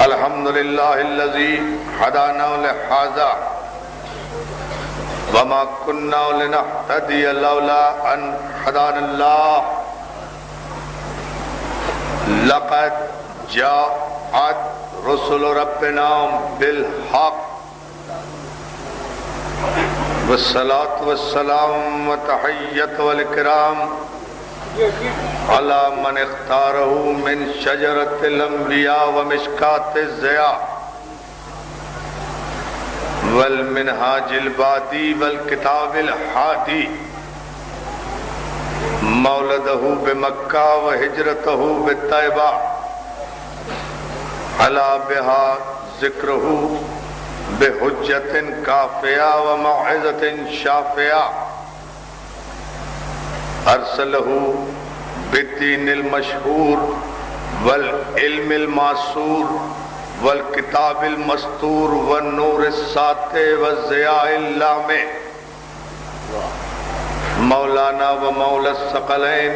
الحمد لله الذي هدانا لهذا وما كنا لنهتدي لولا أن هدانا الله لقد جاءت رسل ربنا بالحق والصلاة والسلام والتحية والإكرام على من اختاره من شجرة الأنبياء ومشكاة الضياء والمنهاج البادي والكتاب الحادي مولده بمكة وهجرته بالطيبة على بها ذكره بحجة كافية وموعظة شافية ارسله بالدين المشهور والعلم الماسور والکتاب المستور والنور الساطع والضیاء اللامع مولانا و مولا الثقلین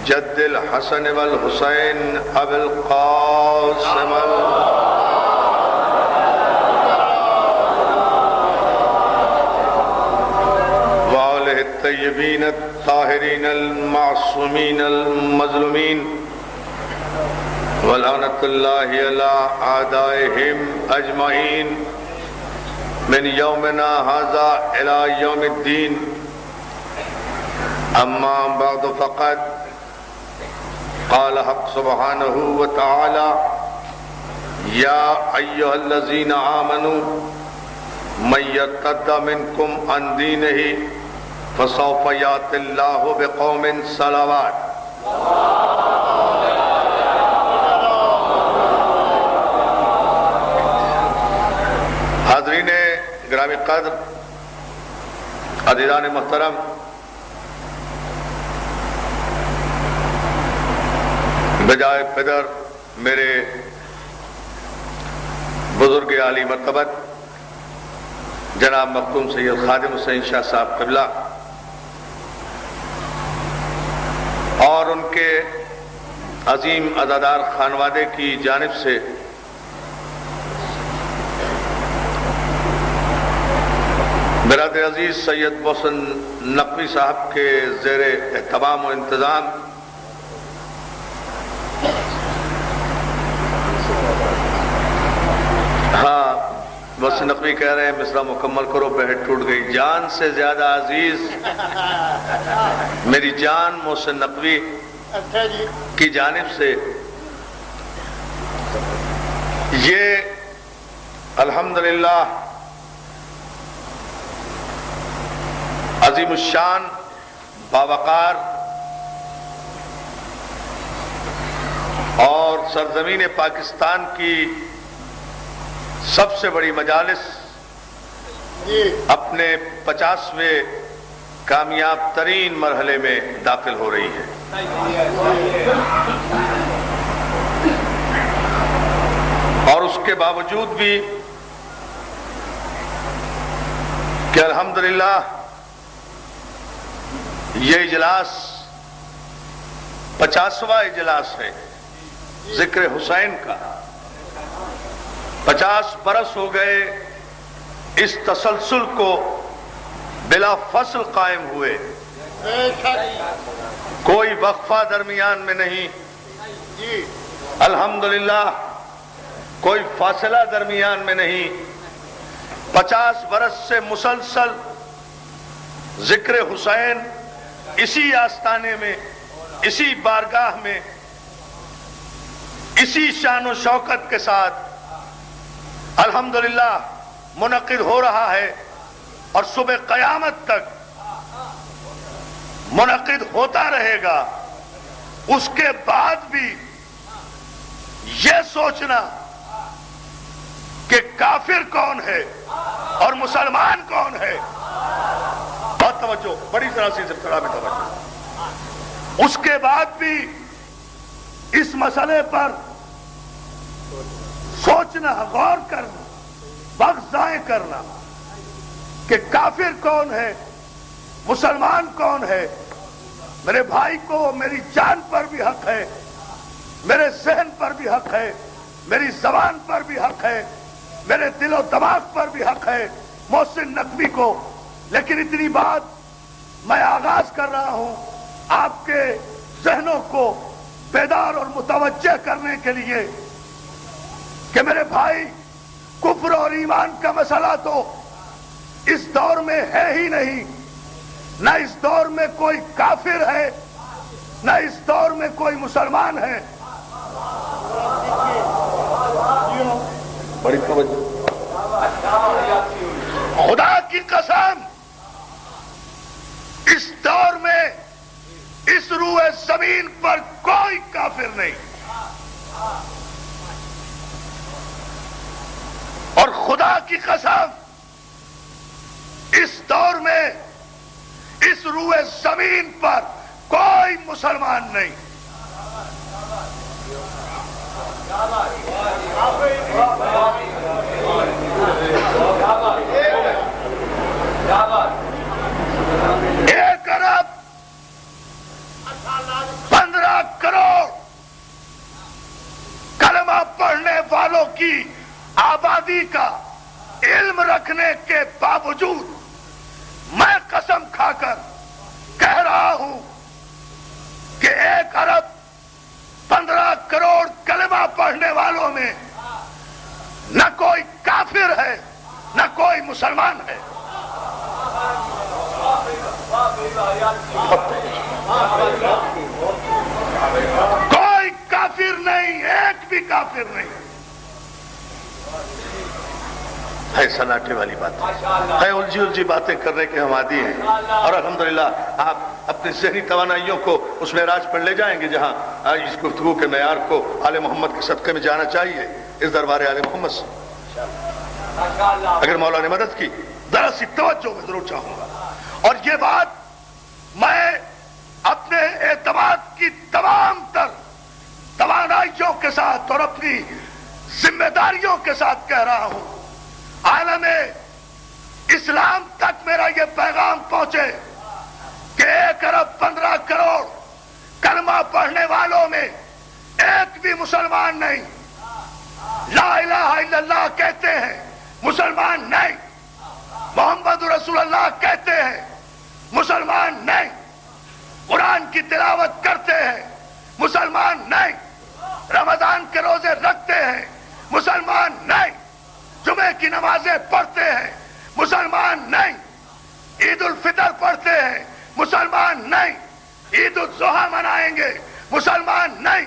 جد الحسن والحسین ابو القاسم وآلہ الطیبین الطاہرین المعصومین المظلومین ولعنة الله على أعدائهم أجمعين من يومنا هذا إلى يوم الدين أما بعد فقد قال حق سبحانه وتعالى يا أيها الذين آمنوا من يرتد منكم عن دينه فسوف يأتي الله بقوم صلوات حاضرین گرامی قدر عزیزان محترم، بجائے پدر میرے بزرگ عالی مرتبت جناب مختوم سید خادم حسین شاہ صاحب قبلہ اور ان کے عظیم عزادار خانوادے کی جانب سے برادر عزیز سید محسن نقوی صاحب کے زیر اہتمام و انتظام ہاں محسن نقوی کہہ رہے ہیں مصرع مکمل کرو، بہٹ ٹوٹ گئی، جان سے زیادہ عزیز میری جان محسن نقوی کی جانب سے یہ الحمدللہ عظیم الشان باوقار اور سرزمین پاکستان کی سب سے بڑی مجالس اپنے 50ویں کامیاب ترین مرحلے میں داخل ہو رہی ہے۔ اور اس کے باوجود بھی کہ الحمدللہ یہ اجلاس 50واں اجلاس ہے ذکر حسین کا، 50 برس ہو گئے اس تسلسل کو بلا فصل قائم ہوئے، کوئی وقفہ درمیان میں نہیں، الحمدللہ کوئی فاصلہ درمیان میں نہیں، 50 برس سے مسلسل ذکر حسین اسی آستانے میں، اسی بارگاہ میں، اسی شان و شوکت کے ساتھ الحمدللہ منعقد ہو رہا ہے اور صبح قیامت تک منعقد ہوتا رہے گا۔ اس کے بعد بھی یہ سوچنا کہ کافر کون ہے اور مسلمان کون ہے، بہت توجہ، بڑی طرح سے ابتدا میں توجہ، اس کے بعد بھی اس مسئلے پر سوچنا، غور کرنا، وقت ضائع کرنا کہ کافر کون ہے، مسلمان کون ہے۔ میرے بھائی کو میری جان پر بھی حق ہے، میرے ذہن پر بھی حق ہے، میری زبان پر بھی حق ہے، میرے دل و دماغ پر بھی حق ہے محسن نقوی کو، لیکن اتنی بات میں آغاز کر رہا ہوں آپ کے ذہنوں کو بیدار اور متوجہ کرنے کے لیے کہ میرے بھائی، کفر اور ایمان کا مسئلہ تو اس دور میں ہے ہی نہیں، نہ اس دور میں کوئی کافر ہے نہ اس دور میں کوئی مسلمان ہے۔ بڑی توجہ، خدا کی قسم اس دور میں اس روئے زمین پر کوئی کافر نہیں، اور خدا کی قسم اس دور میں اس روئے زمین پر کوئی مسلمان نہیں۔ ایک ارب 15 کروڑ کلمہ پڑھنے والوں کی آبادی کا علم رکھنے کے باوجود میں قسم کھا کر کہہ رہا ہوں کہ 1 ارب 15 کروڑ کلمہ پڑھنے والوں میں نہ کوئی کافر ہے نہ کوئی مسلمان ہے۔ کوئی کافر نہیں، ایک بھی کافر نہیں ہے۔ سناٹے والی بات ہے، الجھی باتیں کرنے کے ہم عادی ہیں، اور الحمدللہ آپ اپنی ذہنی توانائیوں کو اس معراج پر لے جائیں گے جہاں اس گفتگو کے معیار کو آل محمد کے صدقے میں جانا چاہیے، اس دربار آل محمد سے۔ اگر مولا نے مدد کی، ذرا سی توجہ میں ضرور چاہوں گا، اور یہ بات میں اپنے اعتماد کی تمام تر توانائیوں کے ساتھ اور اپنی ذمہ داریوں کے ساتھ کہہ رہا ہوں، عالم اسلام تک میرا یہ پیغام پہنچے کہ 1 ارب 15 کروڑ کلمہ پڑھنے والوں میں ایک بھی مسلمان نہیں، لا الہ الا اللہ کہتے ہیں مسلمان نہیں، محمد رسول اللہ کہتے ہیں مسلمان نہیں، قرآن کی تلاوت کرتے ہیں مسلمان نہیں، رمضان کے روزے رکھتے ہیں مسلمان نہیں، جمعے کی نمازیں پڑھتے ہیں مسلمان نہیں، عید الفطر پڑھتے ہیں مسلمان نہیں، عید الاضحیٰ منائیں گے مسلمان نہیں،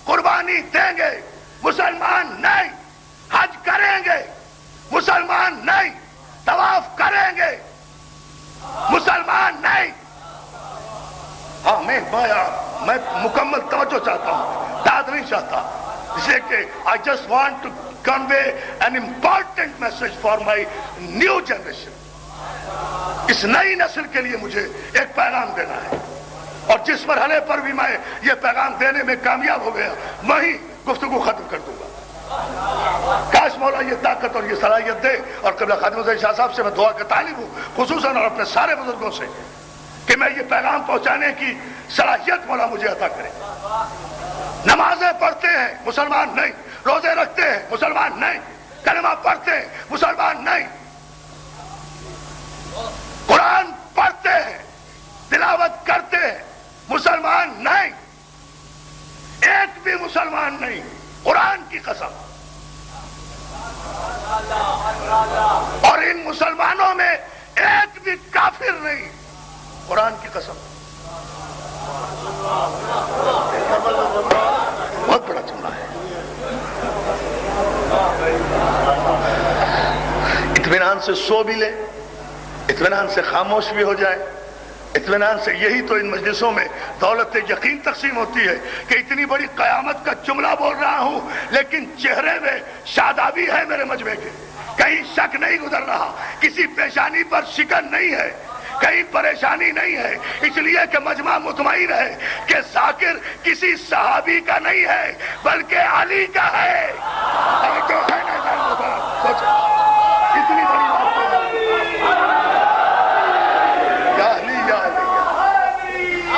قربانی دیں گے مسلمان نہیں، حج کریں گے مسلمان نہیں، طواف کریں گے مسلمان نہیں۔ ہاں میں مکمل توجہ چاہتا ہوں، داد نہیں چاہتا، اس لیے کہ I just want to convey an important message for my new generation۔ اس نئی نسل کے لیے مجھے ایک پیغام دینا ہے، اور جس مرحلے پر بھی میں یہ پیغام دینے میں کامیاب ہو گیا وہیں گفتگو ختم کر دوں گا۔ کاش مولا یہ طاقت اور یہ صلاحیت دے، اور قبلہ خادم حسین شاہ صاحب سے میں دعا کا طالب ہوں، خصوصاً اور اپنے سارے بزرگوں سے، کہ میں یہ پیغام پہنچانے کی صلاحیت مولا مجھے عطا کرے۔ نمازیں پڑھتے ہیں مسلمان نہیں، روزے رکھتے ہیں مسلمان نہیں، کلمہ پڑھتے ہیں مسلمان نہیں، قرآن پڑھتے ہیں تلاوت کرتے ہیں مسلمان نہیں، ایک بھی مسلمان نہیں، قرآن کی قسم۔ اور ان مسلمانوں میں ایک بھی کافر نہیں، قرآن کی قسم۔ بہت بڑا جملہ ہے۔ اطمینان سے سو بھی لے، اطمینان سے خاموش بھی ہو جائے، اطمینان سے، یہی تو ان مجلسوں میں دولت یقین تقسیم ہوتی ہے کہ اتنی بڑی قیامت کا جملہ بول رہا ہوں لیکن چہرے میں شادابی ہے میرے مجمع کے، کہیں شک نہیں گزر رہا، کسی پیشانی پر شکن نہیں ہے، کہیں پریشانی نہیں ہے، اس لیے کہ مجمع مطمئن ہے کہ ذاکر کسی صحابی کا نہیں ہے بلکہ علی کا ہے۔ تو ہے نا، سوچو اتنی بڑی بات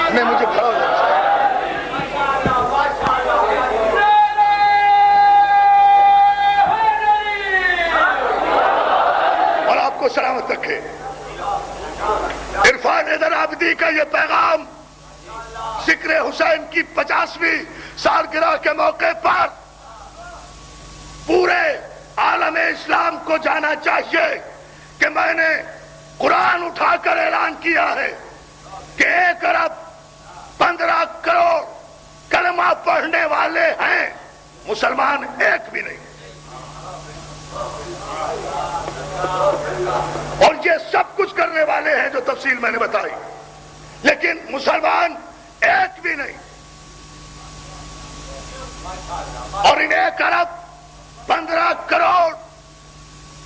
نہیں، مجھے کھڑا ہو جانا تک ہے۔ عرفان حیدر عابدی کا یہ پیغام ذکر حسین کی 50ویں سالگرہ کے موقع پر پورے عالم اسلام کو جانا چاہیے کہ میں نے قرآن اٹھا کر اعلان کیا ہے کہ 1.15 کروڑ کلمہ پڑھنے والے ہیں، مسلمان ایک بھی نہیں۔ اور یہ سب کچھ کرنے والے ہیں جو تفصیل میں نے بتائی، لیکن مسلمان ایک بھی نہیں۔ اور ان 1.15 کروڑ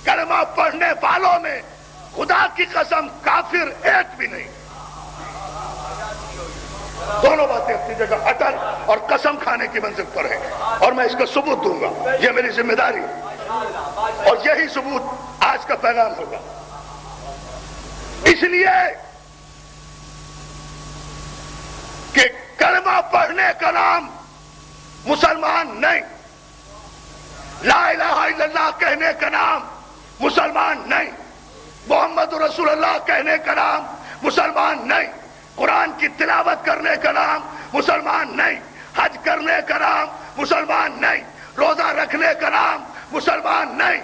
کلمہ پڑھنے والوں میں خدا کی قسم کافر ایک بھی نہیں۔ دونوں باتیں اپنی جگہ اٹل اور قسم کھانے کی منزل پر ہیں، اور میں اس کا ثبوت دوں گا، یہ میری ذمہ داری ہے، اور یہی ثبوت آج کا پیغام ہوگا۔ اس لیے کہ کلمہ پڑھنے کا نام مسلمان نہیں، لا الہ الا اللہ کہنے کا نام مسلمان نہیں، محمد رسول اللہ کہنے کا نام مسلمان نہیں، قرآن کی تلاوت کرنے کا نام مسلمان نہیں، حج کرنے کا نام مسلمان نہیں، روزہ رکھنے کا نام مسلمان نہیں۔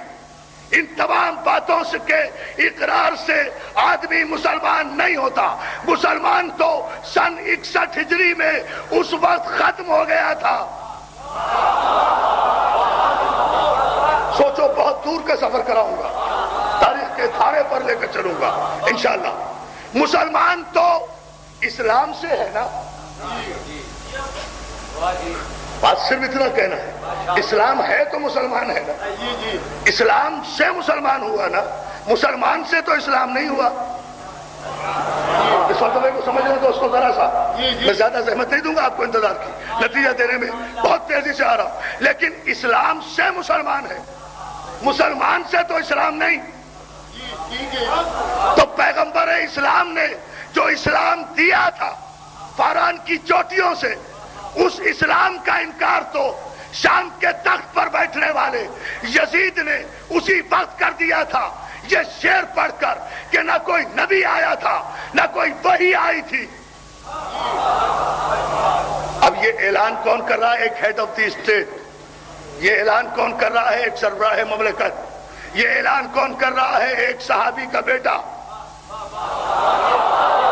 ان تمام باتوں سے کے اقرار سے آدمی مسلمان نہیں ہوتا۔ مسلمان تو سن 61 ہجری میں اس وقت ختم ہو گیا تھا۔ سوچو، بہت دور کا سفر کراؤں گا، تاریخ کے دھارے پر لے کر چلوں گا انشاءاللہ۔ مسلمان تو اسلام سے ہے نا، بات صرف اتنا کہنا ہے، اسلام ہے تو مسلمان ہے نا، اسلام سے مسلمان ہوا نا، مسلمان سے تو اسلام نہیں ہوا۔ اس وقت کو سمجھنا تو اس کو ذرا سا، میں زیادہ زحمت نہیں دوں گا آپ کو انتظار کی، نتیجہ دینے میں بہت تیزی سے آ رہا ہوں، لیکن اسلام سے مسلمان ہے، مسلمان سے تو اسلام نہیں۔ تو پیغمبر اسلام نے جو اسلام دیا تھا فاران کی چوٹیوں سے، اس اسلام کا انکار تو شام کے تخت پر بیٹھنے والے یزید نے اسی وقت کر دیا تھا، یہ شعر پڑھ کر کہ نہ کوئی نبی آیا تھا نہ کوئی وحی آئی تھی۔ اب یہ اعلان کون کر رہا ہے؟ ایک ہیڈ آف دی اسٹیٹ۔ یہ اعلان کون کر رہا ہے؟ ایک سربراہ مملکت۔ یہ اعلان کون کر رہا ہے؟ ایک صحابی کا بیٹا۔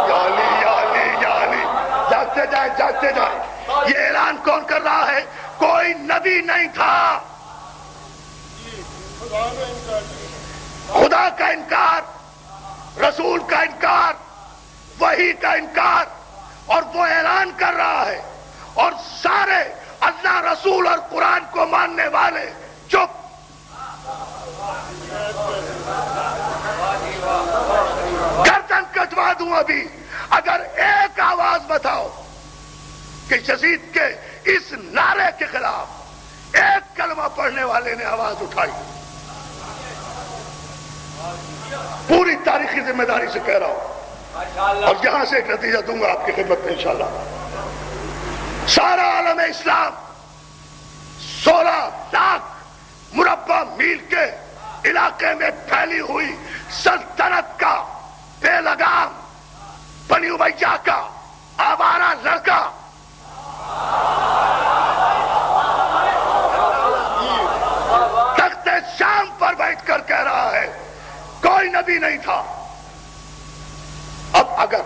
یا علی یا علی یا علی، جاگتے جائیں جاگتے جائیں۔ یہ اعلان کون کر رہا ہے؟ کوئی نبی نہیں تھا۔ خدا کا انکار، رسول کا انکار، وحی کا انکار، اور وہ اعلان کر رہا ہے، اور سارے اللہ رسول اور قرآن کو ماننے والے چپ۔ گردن کٹوا دوں ابھی اگر ایک آواز بتاؤ کہ یزید کے اس نعرے کے خلاف ایک کلمہ پڑھنے والے نے آواز اٹھائی۔ پوری تاریخی ذمہ داری سے کہہ رہا ہوں، اور یہاں سے ایک نتیجہ دوں گا آپ کی خدمت میں انشاءاللہ۔ سارا عالم اسلام 16 لاکھ مربع میل کے علاقے میں پھیلی ہوئی سلطنت کا بے لگام بنی امیہ کا آوارہ لڑکا تخت شام پر بیٹھ کر کہہ رہا ہے کوئی نبی نہیں تھا۔ اب اگر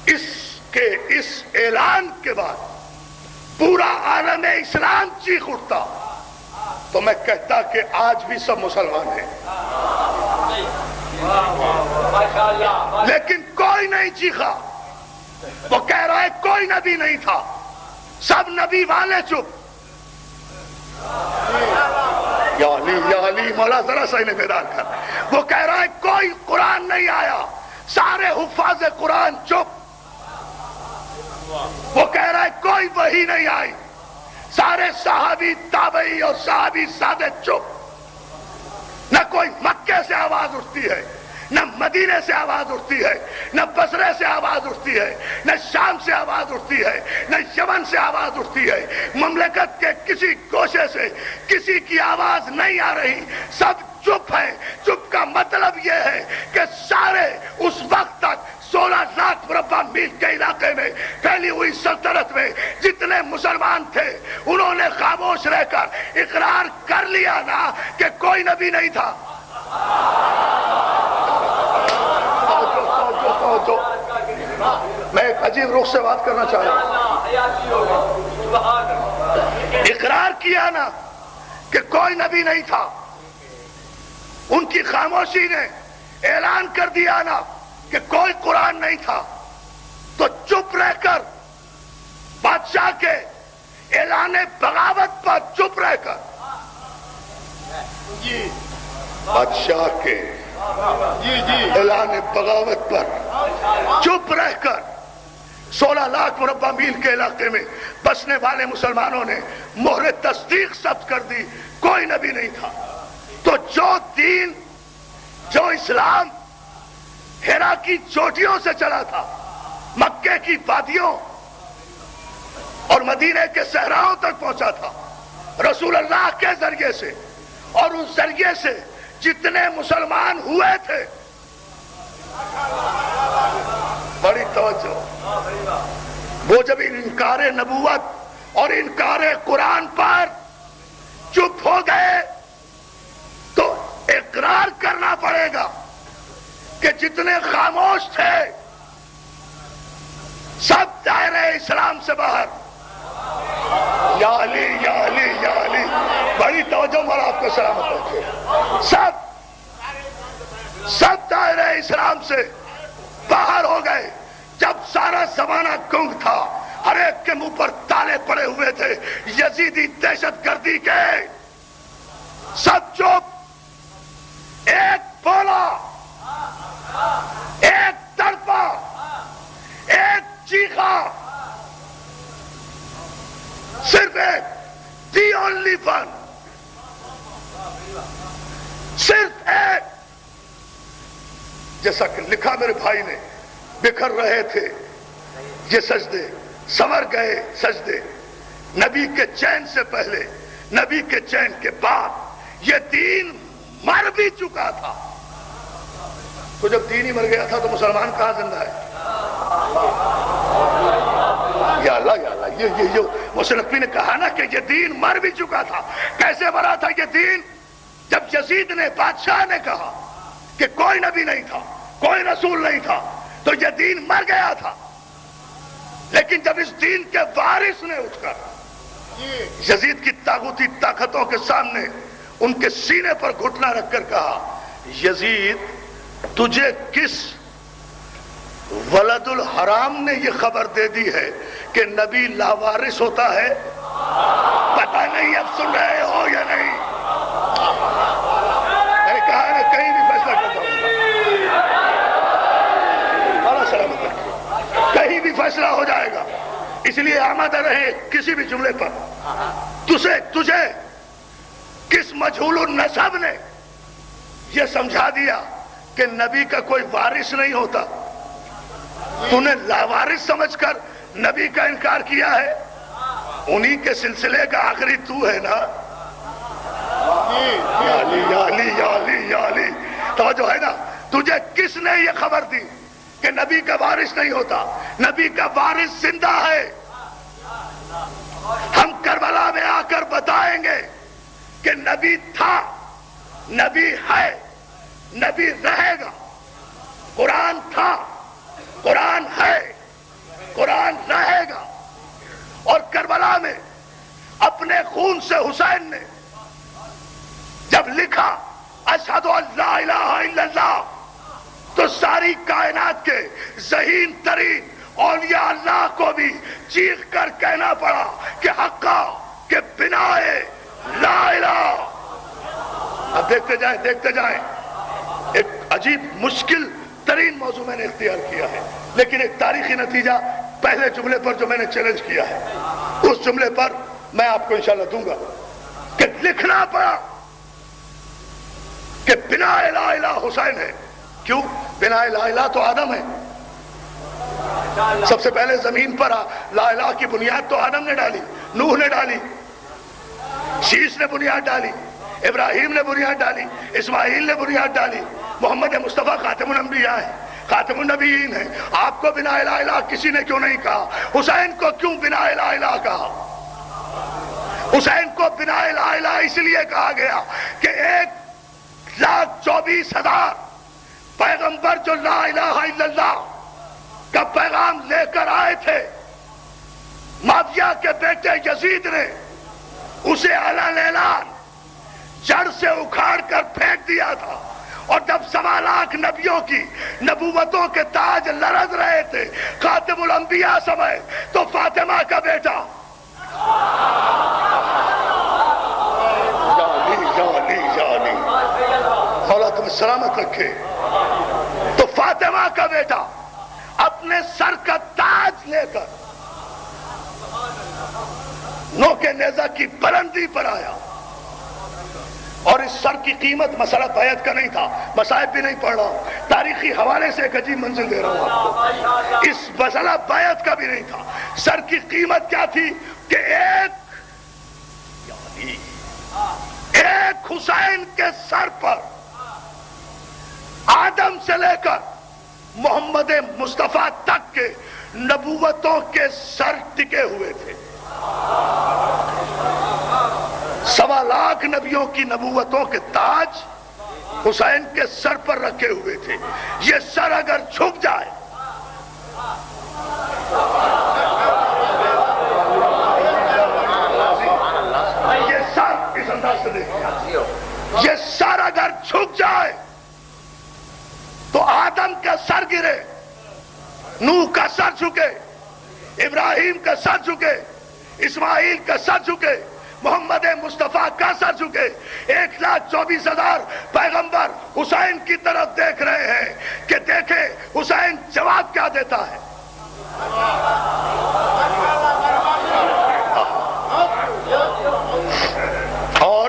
اس اعلان کے بعد پورا عالم اسلام چیخ اٹھتا تو میں کہتا کہ آج بھی سب مسلمان ہیں، لیکن کوئی نہیں چیخا۔ وہ کہہ رہا ہے کوئی نبی نہیں تھا، سب نبی والے چپ۔ یا علی مولا ذرا سا انہیں بیدار کر۔ وہ کہہ رہا ہے کوئی قرآن نہیں آیا، سارے حفاظ قرآن چپ۔ وہ کہہ رہا ہے کوئی وحی نہیں آئی، سارے صحابی تابعی اور صحابی سادے چپ۔ نہ کوئی مکے سے آواز اٹھتی ہے، نہ مدینے سے آواز اٹھتی ہے، نہ بصرے سے آواز اٹھتی ہے، نہ شام سے آواز اٹھتی ہے، نہ یمن سے آواز اٹھتی ہے۔ مملکت کے کسی گوشے سے کسی کی آواز نہیں آ رہی، سب چپ ہے۔ چپ کا کا مطلب یہ ہے کہ سارے اس وقت تک 16 لاکھ مربع میل کے علاقے میں پھیلی ہوئی سلطنت میں جتنے مسلمان تھے انہوں نے خاموش رہ کر اقرار کر لیا نا کہ کوئی نبی نہیں تھا. میں ایک عجیب رخ سے بات کرنا چاہ رہا ہوں. اقرار کیا نا کہ کوئی نبی نہیں تھا. ان کی خاموشی نے اعلان کر دیا نا کہ کوئی قرآن نہیں تھا. تو چپ رہ کر بادشاہ کے اعلان بغاوت پر چپ رہ کر بادشاہ کے اعلان بغاوت پر چپ رہ کر 16 لاکھ مربع میل کے علاقے میں بسنے والے مسلمانوں نے مہر تصدیق ثبت کر دی کوئی نبی نہیں تھا. تو جو دین جو اسلام ہیرا کی چوٹیوں سے چلا تھا، مکے کی وادیوں اور مدینے کے صحراؤں تک پہنچا تھا رسول اللہ کے ذریعے سے، اور اس ذریعے سے جتنے مسلمان ہوئے تھے، بڑی توجہ، وہ جب انکار نبوت اور انکار قرآن پر چپ ہو گئے تو اقرار کرنا پڑے گا کہ جتنے خاموش تھے سب دائرہ اسلام سے باہر. یا علی یا علی یا علی، بڑی توجہ والا آپ کو سلامت رکھے. سب دائرہ اسلام سے باہر ہو گئے. جب سارا زمانہ گنگ تھا، ہر ایک کے منہ پر تالے پڑے ہوئے تھے یزیدی دہشت گردی کے، سب چپ. ایک بولا، ایک تڑپا، ایک چیخا، صرف ایک، دی اونلی ون، صرف ایک. جیسا کہ لکھا میرے بھائی نے، بکھر رہے تھے یہ سجدے، سنور گئے سجدے، نبی کے چین سے پہلے، نبی کے چین کے بعد. یہ دین مر بھی چکا تھا. تو جب دین ہی مر گیا تھا تو مسلمان کہاں زندہ ہے؟ یا اللہ یا اللہ، یہ مصنفی نے کہا نا کہ یہ دین مر بھی چکا تھا. کیسے مرا تھا یہ دین؟ جب یزید نے، بادشاہ نے کہا کہ کوئی نبی نہیں تھا، کوئی رسول نہیں تھا، تو یہ دین مر گیا تھا. لیکن جب اس دین کے وارث نے اٹھ کر یزید کی طاغوتی طاقتوں کے سامنے ان کے سینے پر گھٹنا رکھ کر کہا، یزید تجھے کس ولد الحرام نے یہ خبر دے دی ہے کہ نبی لاوارث ہوتا ہے؟ پتہ نہیں اب سن رہے ہو یا نہیں؟ میں نے کہا ہے کہیں بھی فیصلہ کرتا ہوں، کہیں بھی فیصلہ ہو جائے گا. اس لیے آمادہ رہے کسی بھی جملے پر. تجھے کس مجہول النسب نے یہ سمجھا دیا کہ نبی کا کوئی وارث نہیں ہوتا؟ تو نے لاوارث سمجھ کر نبی کا انکار کیا ہے. انہی کے سلسلے کا آخری تو ہے نا. یا علی یا علی یا علی یا علی، توجہ ہے نا. تجھے کس نے یہ خبر دی کہ نبی کا وارث نہیں ہوتا؟ نبی کا وارث زندہ ہے. ہم کربلا میں آ کر بتائیں گے کہ نبی تھا، نبی ہے، نبی رہے گا. قرآن تھا، قرآن ہے، قرآن رہے گا. اور کربلا میں اپنے خون سے حسین نے جب لکھا اشہد ان لا الہ الا اللہ، تو ساری کائنات کے ذہین ترین اولیاء اللہ کو بھی چیخ کر کہنا پڑا کہ حقا کہ بنا لا الہ. اب دیکھتے جائیں. ایک عجیب مشکل ترین موضوع میں نے اختیار کیا ہے، لیکن ایک تاریخی نتیجہ پہلے جملے پر جو میں نے چیلنج کیا ہے اس جملے پر میں آپ کو انشاءاللہ دوں گا کہ لکھنا پڑا کہ بنا لا الہ حسین ہے. کیوں؟ بنا لا الہ تو آدم ہے. سب سے پہلے زمین پر لا الہ کی بنیاد تو آدم نے ڈالی، نوح نے ڈالی، شیش نے بنیاد ڈالی، ابراہیم نے بنیاد ڈالی، اسماعیل نے بنیاد ڈالی، محمد مصطفیٰ خاتم الانبیاء ہے، خاتم النبیین ہے۔ آپ کو بنا الہ الہ کسی نے کیوں نہیں کہا؟ حسین کو کیوں بنا الہ الہ کہا؟ حسین کو بنا الہ الہ اس لیے کہا گیا کہ 1,24,000 پیغمبر جو لا الہ الا اللہ کا پیغام لے کر آئے تھے، معاویہ کے بیٹے یزید نے اسے علن اعلان جڑ سے اکھاڑ کر پھینک دیا تھا، اور جب 1.25 نبیوں کی نبوتوں کے تاج لرز رہے تھے خاتم الانبیاء سمیت، تو فاطمہ کا بیٹا مولا تم سلامت رکھے، تو فاطمہ کا بیٹا اپنے سر کا تاج لے کر نوکے نیزہ کی بلندی پر آیا، اور اس سر کی قیمت مسئلہ بیعت کا نہیں تھا، مصائب بھی نہیں پڑھ رہا ہوں، تاریخی حوالے سے ایک عجیب منزل دے رہا ہوں آپ کو، اس مسئلہ بیعت کا بھی نہیں تھا۔ سر کی قیمت کیا تھی کہ ایک حسین کے سر پر آدم سے لے کر محمد مصطفیٰ تک کے نبوتوں کے سر ٹکے ہوئے تھے۔ 1.25 نبیوں کی نبوتوں کے تاج حسین کے سر پر رکھے ہوئے تھے۔ یہ سر اگر جھک جائے، یہ سر اس انداز سے دیکھیں، یہ سر اگر جھک جائے تو آدم کا سر گرے، نوح کا سر جھکے، ابراہیم کا سر جھکے، اسماعیل کا سر جھکے، محمد مصطفیٰ کا سر جھکے، 1,24,000 پیغمبر حسین کی طرف دیکھ رہے ہیں کہ دیکھیں حسین جواب کیا دیتا ہے۔ اور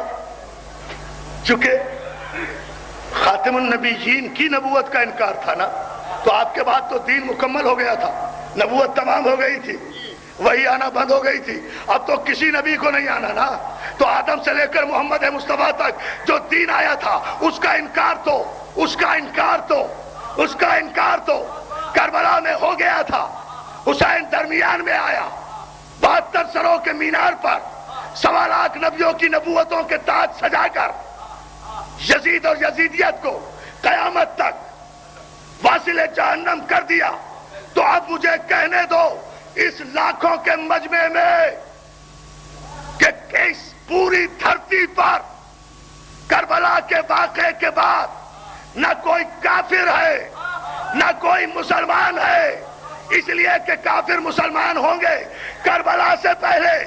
چونکہ خاتم النبیین کی نبوت کا انکار تھا نا، تو آپ کے بعد تو دین مکمل ہو گیا تھا، نبوت تمام ہو گئی تھی، وہی آنا بند ہو گئی تھی، اب تو کسی نبی کو نہیں آنا نا۔ تو آدم سے لے کر محمد مصطفیٰ تک جو دین آیا تھا اس کا انکار تو کربلا میں ہو گیا تھا۔ حسین درمیان میں آیا، 72 سروں کے مینار پر 1.25 نبیوں کی نبوتوں کے تاج سجا کر یزید اور یزیدیت کو قیامت تک واصل جہنم کر دیا۔ تو اب مجھے کہنے دو اس لاکھوں کے مجمع میں کہ اس پوری دھرتی پر کربلا کے واقعے کے بعد نہ کوئی کافر ہے نہ کوئی مسلمان ہے، اس لیے کہ کافر مسلمان ہوں گے کربلا سے پہلے،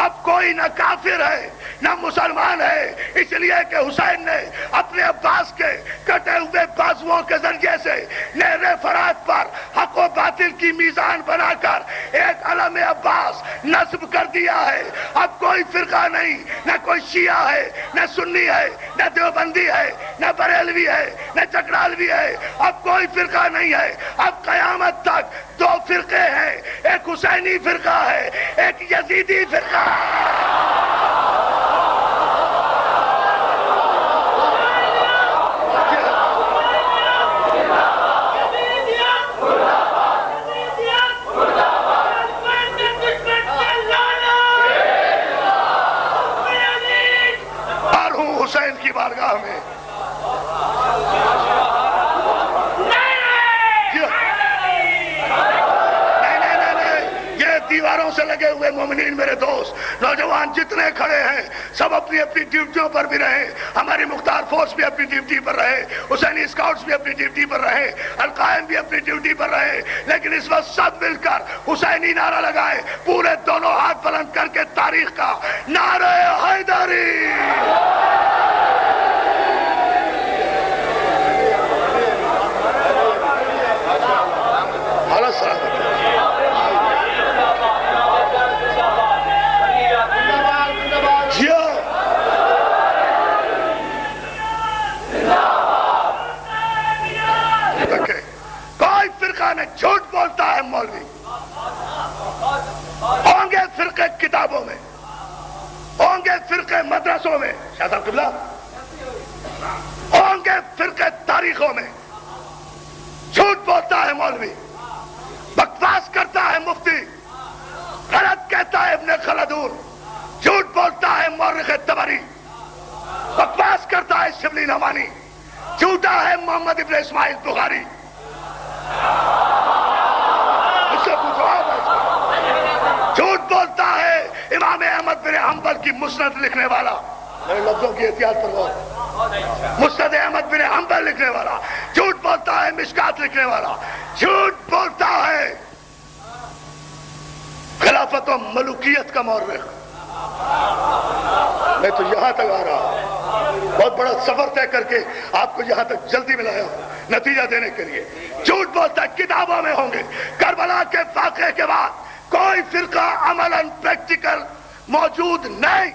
اب کوئی نہ کافر ہے نہ مسلمان ہے، اس لیے کہ حسین نے اپنے عباس کے کٹے ہوئے بازوؤں کے ذریعے سے نہر فرات پر حق و باطل کی میزان بنا کر ایک علم عباس نصب کر دیا ہے۔ اب کوئی فرقہ نہیں، نہ کوئی شیعہ ہے نہ سنی ہے نہ دیوبندی ہے نہ بریلوی ہے نہ چکرالوی ہے، اب کوئی فرقہ نہیں ہے۔ اب قیامت تک 2 فرقے ہیں، ایک حسینی فرقہ ہے، ایک یزیدی فرقہ ہے۔ حسین کی بارگاہ میں نہیں، یہ دیواروں سے لگے ہوئے مومنین میرے دوست نوجوان جتنے کھڑے ہیں سب اپنی اپنی ڈیوٹیوں پر بھی رہے، ہماری مختار فورس بھی اپنی ڈیوٹی پر رہے، حسینی اسکاؤٹس بھی اپنی ڈیوٹی پر رہے، القائم بھی اپنی ڈیوٹی پر رہے، لیکن اس وقت سب مل کر حسینی نعرہ لگائے، پورے دونوں ہاتھ بلند کر کے تاریخ کا نعرہ حیدری۔ جھوٹ بولتا ہے مولوی، ہوں گے فرقے کتابوں میں، ہوں گے فرقے مدرسوں میں، شاہ صاحب قبلہ ہوں گے فرقے تاریخوں میں. جھوٹ بولتا ہے مولوی، بکواس کرتا ہے مفتی، غلط کہتا ہے ابن خلدون، جھوٹ بولتا ہے مورخ طبری، بکواس کرتا ہے شبلی نعمانی، جھوٹا ہے محمد ابن اسماعیل بخاری. اس سے پوچھو آپ. جھوٹ بولتا ہے امام احمد بن حنبل کی مسند لکھنے والا، میرے لفظوں کی احتیاط پر غور. مسند احمد بن حنبل لکھنے والا جھوٹ بولتا ہے، مشکات لکھنے والا جھوٹ بولتا ہے، خلافت و ملوکیت کا مورخ. میں تو یہاں تک آ رہا ہوں، بہت بڑا سفر طے کر کے آپ کو یہاں تک جلدی میں لایا ہوں نتیجہ دینے کے لیے. جھوٹ بولتا ہے، کتابوں میں ہوں گے. کربلا کے واقعے کے بعد کوئی فرقہ عملاً پریکٹیکل موجود نہیں،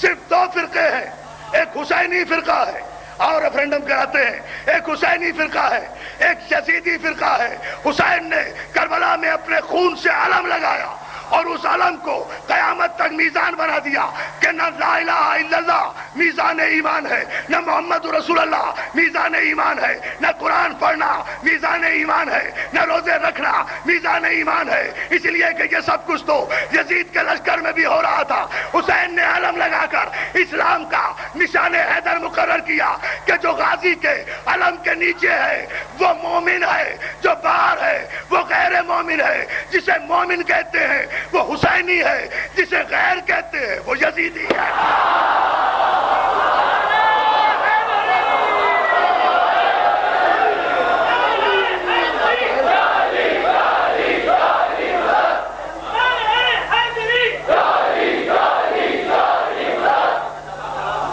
صرف دو فرقے ہیں. ایک حسینی فرقہ ہے اور ریفرنڈم کراتے ہیں، ایک حسینی فرقہ ہے، ایک یزیدی فرقہ ہے. حسین نے کربلا میں اپنے خون سے علم لگایا اور اس علم کو قیامت تک میزان بنا دیا کہ نہ لا الہ الا اللہ میزان ایمان ہے، نہ محمد رسول اللہ میزان ایمان ہے، نہ قرآن پڑھنا میزان ایمان ہے، نہ روزے رکھنا میزان ایمان ہے. اس لیے کہ یہ سب کچھ تو یزید کے لشکر میں بھی ہو رہا تھا. حسین نے علم لگا کر اسلام کا نشان حیدر مقرر کیا کہ جو غازی کے علم کے نیچے ہے وہ مومن ہے، جو باہر ہے وہ غیر مومن ہے. جسے مومن کہتے ہیں وہ حسینی ہے، جسے غیر کہتے ہیں وہ یزیدی ہے.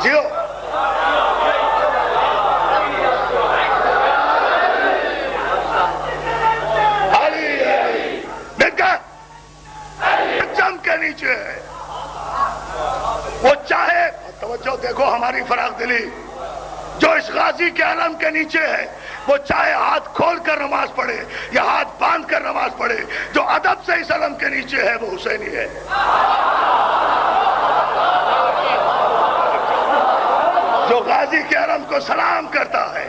جیو کے نیچے ہے. وہ چاہے توجہ دیکھو ہماری فراخ دلی، جو اس غازی کے علم کے نیچے ہے وہ چاہے ہاتھ کھول کر نماز پڑھے یا ہاتھ باندھ کر نماز پڑھے، جو ادب سے اس علم کے نیچے ہے وہ حسینی ہے. جو غازی کے علم کو سلام کرتا ہے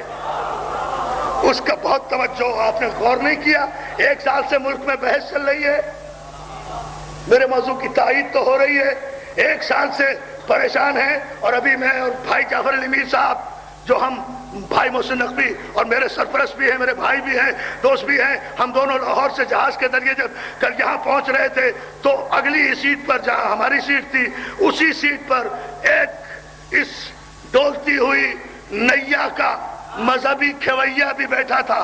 اس کا بہت توجہ. آپ نے غور نہیں کیا؟ 1 سال سے ملک میں بحث چل رہی ہے، میرے موضوع کی تائید تو ہو رہی ہے. 1 سال سے پریشان ہیں، اور ابھی میں اور بھائی جعفر علی میر صاحب جو ہم بھائی محسن نقوی اور میرے سرپرست بھی ہیں، میرے بھائی بھی ہیں، دوست بھی ہیں، ہم دونوں لاہور سے جہاز کے ذریعے جب کل یہاں پہنچ رہے تھے تو اگلی سیٹ پر جہاں ہماری سیٹ تھی اسی سیٹ پر ایک اس ڈولتی ہوئی نیا کا مذہبی کھویا بھی بیٹھا تھا.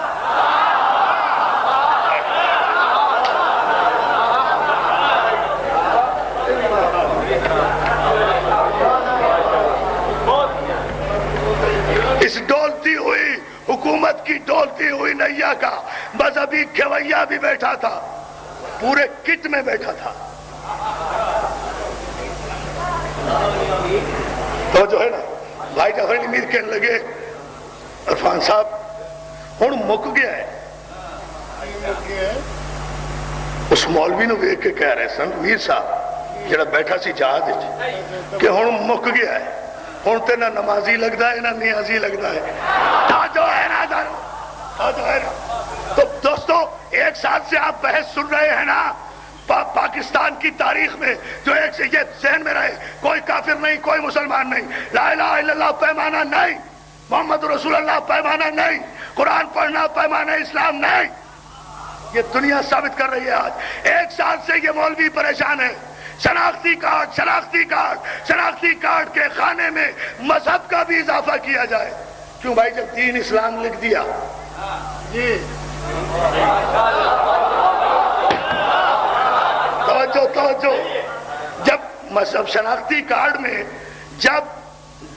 اس ڈولتی ہوئی حکومت کی ڈولتی ہوئی نیا کا مذہبی کھویا بھی بیٹھا تھا، پورے کٹ میں بیٹھا تھا. تو جو ہے نا بھائی جعفر علی میر کہنے لگے عرفان صاحب ہن مک گیا ہے. اس مولوی نو ویکھ کے کہہ رہے سن میر صاحب جڑا بیٹھا سی جہاز وچ کہ ہن مک گیا ہے، ہن تے نہ نمازی لگتا ہے نہ نیازی لگتا ہے. جو ہے نا جو ہے نا. تو دوستو 1 سال سے آپ بحث سن رہے ہیں نا پاکستان کی تاریخ میں، جو ایک سے یہ ذہن میں رہے کوئی کافر نہیں، کوئی مسلمان نہیں، لا الہ الا اللہ پیمانہ نہیں، محمد رسول اللہ پیمانہ نہیں، قرآن پڑھنا پیمانہ اسلام نہیں. یہ دنیا ثابت کر رہی ہے آج. 1 سال سے یہ مولوی پریشان ہے. شناختی کارڈ شناختی کارڈ شناختی کارڈ کے خانے میں مذہب کا بھی اضافہ کیا جائے. کیوں بھائی؟ جب دین اسلام لکھ دیا جی توجہ جب مذہب شناختی کارڈ میں جب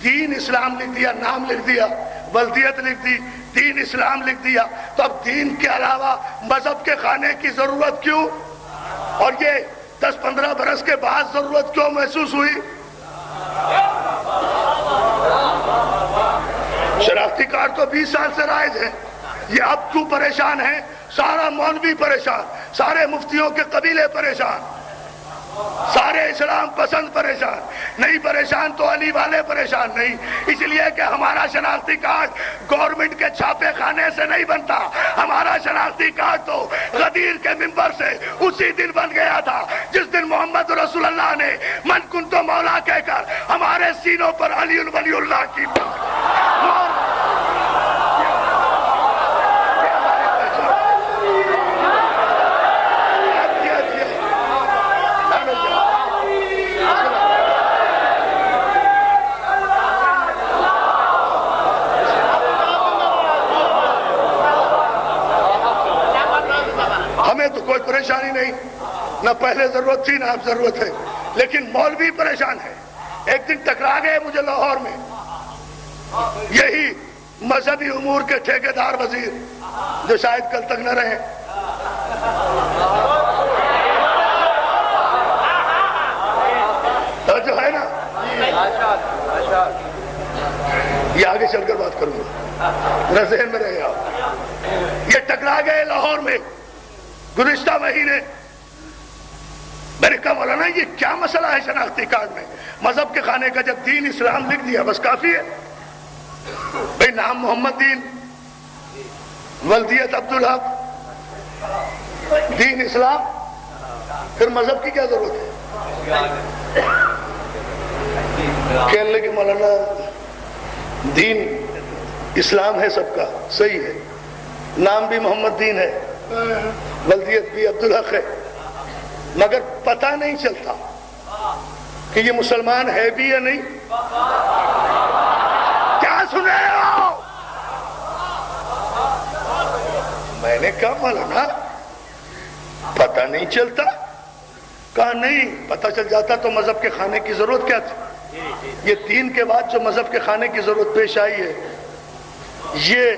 دین اسلام لکھ دیا، نام لکھ دیا، بلدیت لکھ دی، دین اسلام لکھ دیا، تو اب دین کے علاوہ مذہب کے خانے کی ضرورت کیوں؟ اور یہ 10-15 برس کے بعد ضرورت کیوں محسوس ہوئی؟ شناختی کارڈ تو 20 سال سے رائج ہے. یہ اب کیوں پریشان ہیں؟ سارا مولوی پریشان، سارے مفتیوں کے قبیلے پریشان، سارے اسلام پسند پریشان. نہیں پریشان تو علی والے پریشان نہیں، اس لیے کہ ہمارا شناختی کارڈ گورنمنٹ کے چھاپے خانے سے نہیں بنتا، ہمارا شناختی کارڈ تو غدیر کے منبر سے اسی دن بن گیا تھا جس دن محمد رسول اللہ نے من کنتو مولا کہہ کر ہمارے سینوں پر علی ولی اللہ کی ہمیں تو کوئی پریشانی نہیں، نہ پہلے ضرورت تھی نہ اب ضرورت ہے، لیکن مولوی پریشان ہے۔ ایک دن ٹکرا گئے مجھے لاہور میں یہی مذہبی امور کے ٹھیکیدار وزیر جو شاید کل تک نہ رہے، تو جو ہے نا یہ آگے چل کر بات کروں گا، میرا ذہن میں رہے آپ، یہ ٹکرا گئے لاہور میں گزشتہ مہینے۔ میں نے کہا مولانا یہ کیا مسئلہ ہے شناختی کارڈ میں؟ مذہب کے خانے کا جب دین اسلام لکھ دیا بس کافی ہے بھئی، نام محمد دین، ولدیت عبدالحق، دین اسلام، پھر مذہب کی کیا ضرورت ہے؟ کہنے لگے مولانا دین اسلام ہے سب کا، صحیح ہے، نام بھی محمد دین ہے، ولدیت بھی عبدالحق ہے، مگر پتہ نہیں چلتا کہ یہ مسلمان ہے بھی یا نہیں۔ کیا سن رہے ہو؟ میں نے کہا مولانا پتہ نہیں چلتا؟ کہا نہیں، پتہ چل جاتا تو مذہب کے خانے کی ضرورت کیا تھی؟ یہ دین کے بعد جو مذہب کے خانے کی ضرورت پیش آئی ہے یہ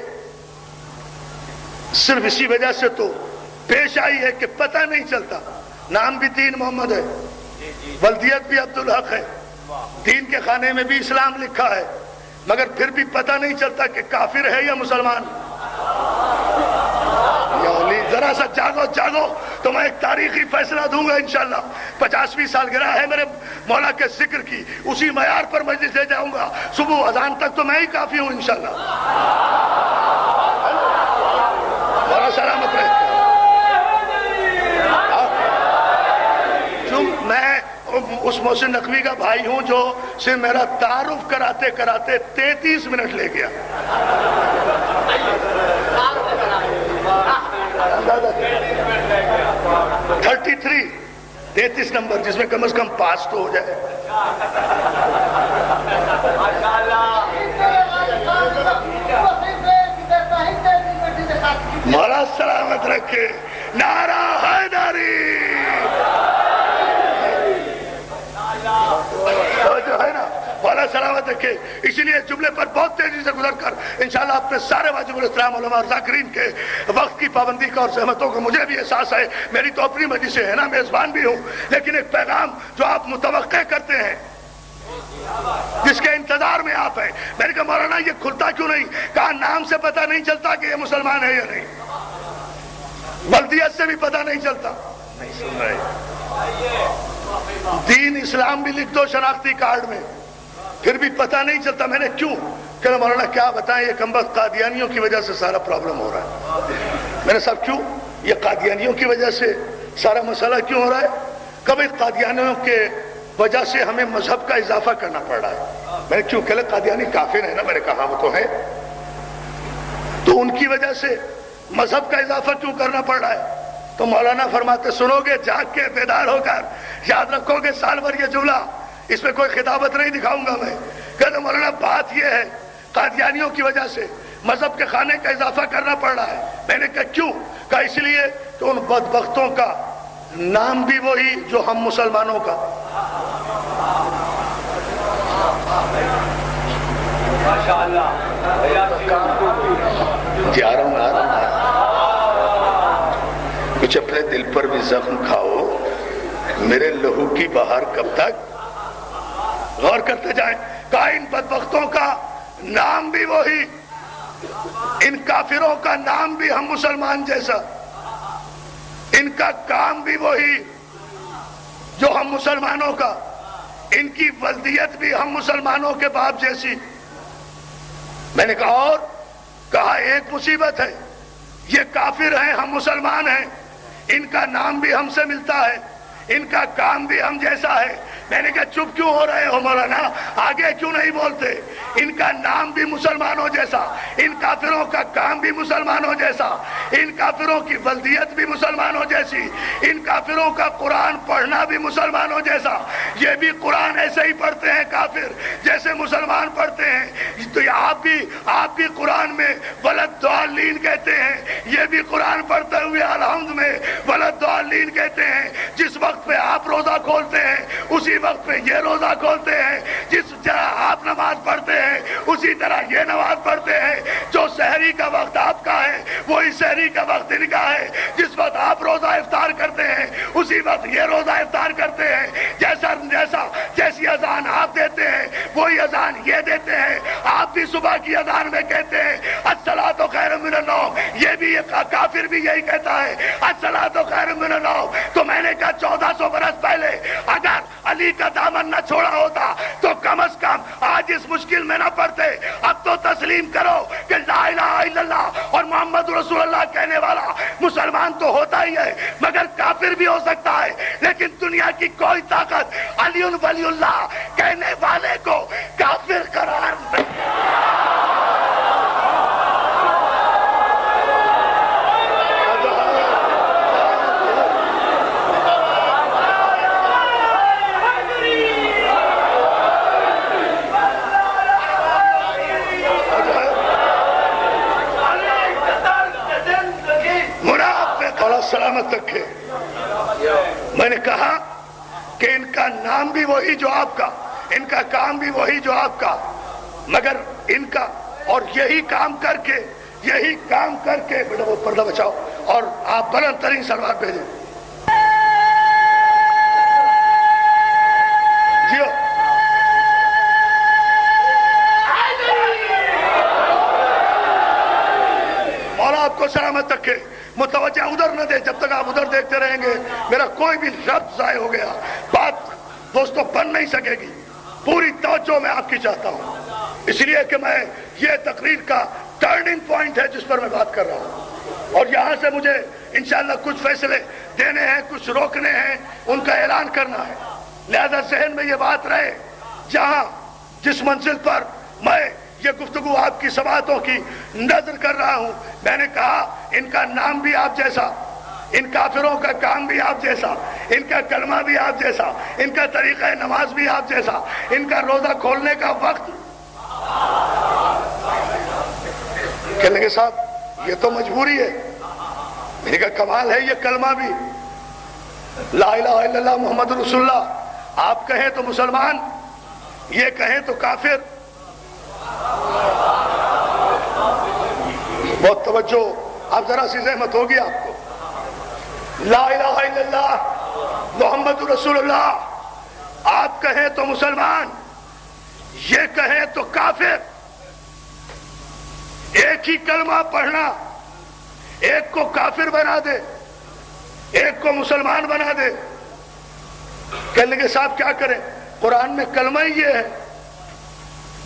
صرف اسی وجہ سے تو پیش آئی ہے کہ پتہ نہیں چلتا، نام بھی دین محمد ہے، ولدیت بھی عبدالحق ہے، دین کے خانے میں بھی اسلام لکھا ہے، مگر پھر بھی پتہ نہیں چلتا کہ کافر ہے یا مسلمان۔ یا علی ذرا سا جاگو جاگو، تو میں ایک تاریخی فیصلہ دوں گا انشاءاللہ۔ 50ویں سالگرہ ہے میرے مولا کے ذکر کی، اسی معیار پر مجلس لے جاؤں گا، صبح اذان تک تو میں ہی کافی ہوں انشاءاللہ۔ مولا سلامت رہے۔ میں اس محسن نقوی کا بھائی ہوں جو صرف میرا تعارف کراتے کراتے 33 منٹ لے گیا۔ 33 نمبر، جس میں کم از کم پاس تو ہو جائے۔ مولا سلامت رکھے، نعرہ حیدری۔ جو ہے نا مولا سلامت رکھے، اسی لیے جملے پر بہت تیزی سے گزر کر انشاءاللہ اپنے سارے واجب الاحترام علماء اور ذاکرین کے وقت کی پابندی کا اور زحمتوں کا مجھے بھی احساس ہے، میری تو اپنی مجلس ہے نا، میزبان بھی ہوں، لیکن ایک پیغام جو آپ متوقع کرتے ہیں، جس کے انتظار میں آپ ہیں، میں نے کہا مولانا یہ کھلتا کیوں نہیں؟ کہا نام سے پتہ نہیں چلتا کہ یہ مسلمان ہے یا نہیں، ولدیت سے بھی پتہ نہیں چلتا۔ نہیں سن رہے؟ دین اسلام بھی لکھ دو شناختی کارڈ میں، پھر بھی پتہ نہیں چلتا۔ میں نے کیوں؟ کہ مولانا کیا بتائیں، یہ کمبخت قادیانیوں کی وجہ سے سارا پرابلم ہو رہا ہے۔ میں نے صاحب کیوں؟ یہ قادیانیوں کی وجہ سے سارا مسئلہ کیوں ہو رہا ہے؟ کبھی قادیانیوں کے وجہ سے ہمیں مذہب کا اضافہ کرنا پڑ رہا ہے۔ میں نے کیوں؟ کہ قادیانی کافر ہے نا، میں نے کہا وہ تو ہے، تو ان کی وجہ سے مذہب کا اضافہ کیوں کرنا پڑ رہا ہے؟ تو مولانا فرماتے سنو گے جاگ کے بیدار ہو کر، یاد رکھو گے سال بھر یہ جملہ، اس میں کوئی خطابت نہیں دکھاؤں گا میں۔ کہتے مولانا بات یہ ہے قادیانیوں کی وجہ سے مذہب کے خانے کا اضافہ کرنا پڑ رہا ہے۔ میں نے کہا کیوں؟ کہا اس لیے کہ ان بدبختوں کا نام بھی وہی جو ہم مسلمانوں کا۔ جی آ رہا ہوں، کچھ اپنے دل پر بھی زخم کھاؤ، میرے لہو کی بہار کب تک؟ غور کرتے جائیں۔ کہا ان بدبختوں کا نام بھی وہی، ان کافروں کا نام بھی ہم مسلمان جیسا، ان کا کام بھی وہی جو ہم مسلمانوں کا۔ ان کی ولدیت بھی ہم مسلمانوں کے باپ جیسی. میں نے کہا اور کہا ایک مصیبت ہے، یہ کافر ہیں، ہم مسلمان ہیں، ان کا نام بھی ہم سے ملتا ہے، ان کا کام بھی ہم جیسا ہے. میں نے کہا چپ کیوں ہو رہے ہو مولانا، آگے کیوں نہیں بولتے؟ ان کا نام بھی مسلمانوں جیسا، ان کافروں کا کام بھی مسلمانوں جیسا، ان کافروں کی ولدیت بھی مسلمانوں جیسی، ان کافروں کا قرآن پڑھنا بھی مسلمانوں جیسا. یہ بھی قرآن ایسے ہی پڑھتے ہیں کافر جیسے مسلمان پڑھتے ہیں. تو آپ بھی قرآن میں ولدالین کہتے ہیں، یہ بھی قرآن پڑھتے ہوئے الحمد میں ولدالین کہتے ہیں. جس وقت پہ آپ روزہ کھولتے ہیں اسی وقت پہ یہ روزہ کھولتے ہیں، جس طرح آپ نماز پڑھتے ہیں اسی طرح یہ نماز پڑھتے ہیں. جو سحری کا وقت آپ کا ہے وہی سحری کا وقت ان کا ہے. جس وقت آپ روزہ افطار کرتے ہیں اسی وقت یہ روزہ افطار کرتے ہیں. جیسی اذان آپ دیتے ہیں وہی اذان یہ دیتے ہیں. آپ بھی صبح کی اذان میں کہتے ہیں الصلاۃ خیر من النوم، یہ بھی کافر بھی یہی کہتا ہے الصلاۃ خیر من النوم. تو میں نے کہا 1400 برس پہلے اگر علی کا دامن نہ چھوڑا ہوتا تو کم از کم آج اس مشکل میں نہ پڑتے. اب تو تسلیم کرو کہ لا الہ الا اللہ اور محمد رسول اللہ کہنے والا مسلمان تو ہوتا ہی ہے مگر کافر بھی ہو سکتا ہے. لیکن دنیا کی کوئی طاقت علی ولی اللہ کہنے والے کو کافر قرار نہیں. سلامت رکھے. میں نے کہا کہ ان کا نام بھی وہی جو آپ کا، ان کا کام بھی وہی جو آپ کا، مگر ان کا اور یہی کام کر کے بیٹا وہ پردہ بچاؤ اور آپ بلند ترین سلوار بھیجیں. جیو مولا آپ کو سلامت رکھے. متوجہ ادھر نہ دے، جب تک آپ ادھر دیکھتے رہیں گے میرا کوئی بھی لفظ ضائع ہو گیا بات دوستوں بن نہیں سکے گی. پوری توجہ میں آپ کی چاہتا ہوں، اس لیے کہ میں یہ تقریر کا ٹرننگ پوائنٹ ہے جس پر میں بات کر رہا ہوں، اور یہاں سے مجھے انشاءاللہ کچھ فیصلے دینے ہیں، کچھ روکنے ہیں، ان کا اعلان کرنا ہے. لہذا ذہن میں یہ بات رہے، جہاں جس منزل پر میں یہ گفتگو آپ کی سماعتوں کی نظر کر رہا ہوں، میں نے کہا ان کا نام بھی آپ جیسا، ان کافروں کا کام بھی آپ جیسا، ان کا کلمہ بھی آپ جیسا، ان کا طریقہ نماز بھی آپ جیسا، ان کا روزہ کھولنے کا وقت. کہنے کے صاحب یہ تو مجبوری ہے. میں نے کہا کمال ہے، یہ کلمہ بھی لا الہ الا اللہ محمد رسول اللہ آپ کہیں تو مسلمان، یہ کہیں تو کافر. بہت توجہ، اب ذرا سی زحمت ہوگی آپ کو. لا الہ الا اللہ محمد رسول اللہ آپ کہیں تو مسلمان، یہ کہیں تو کافر. ایک ہی کلمہ پڑھنا ایک کو کافر بنا دے، ایک کو مسلمان بنا دے. کہنے کے صاحب کیا کریں؟ قرآن میں کلمہ ہی یہ ہے،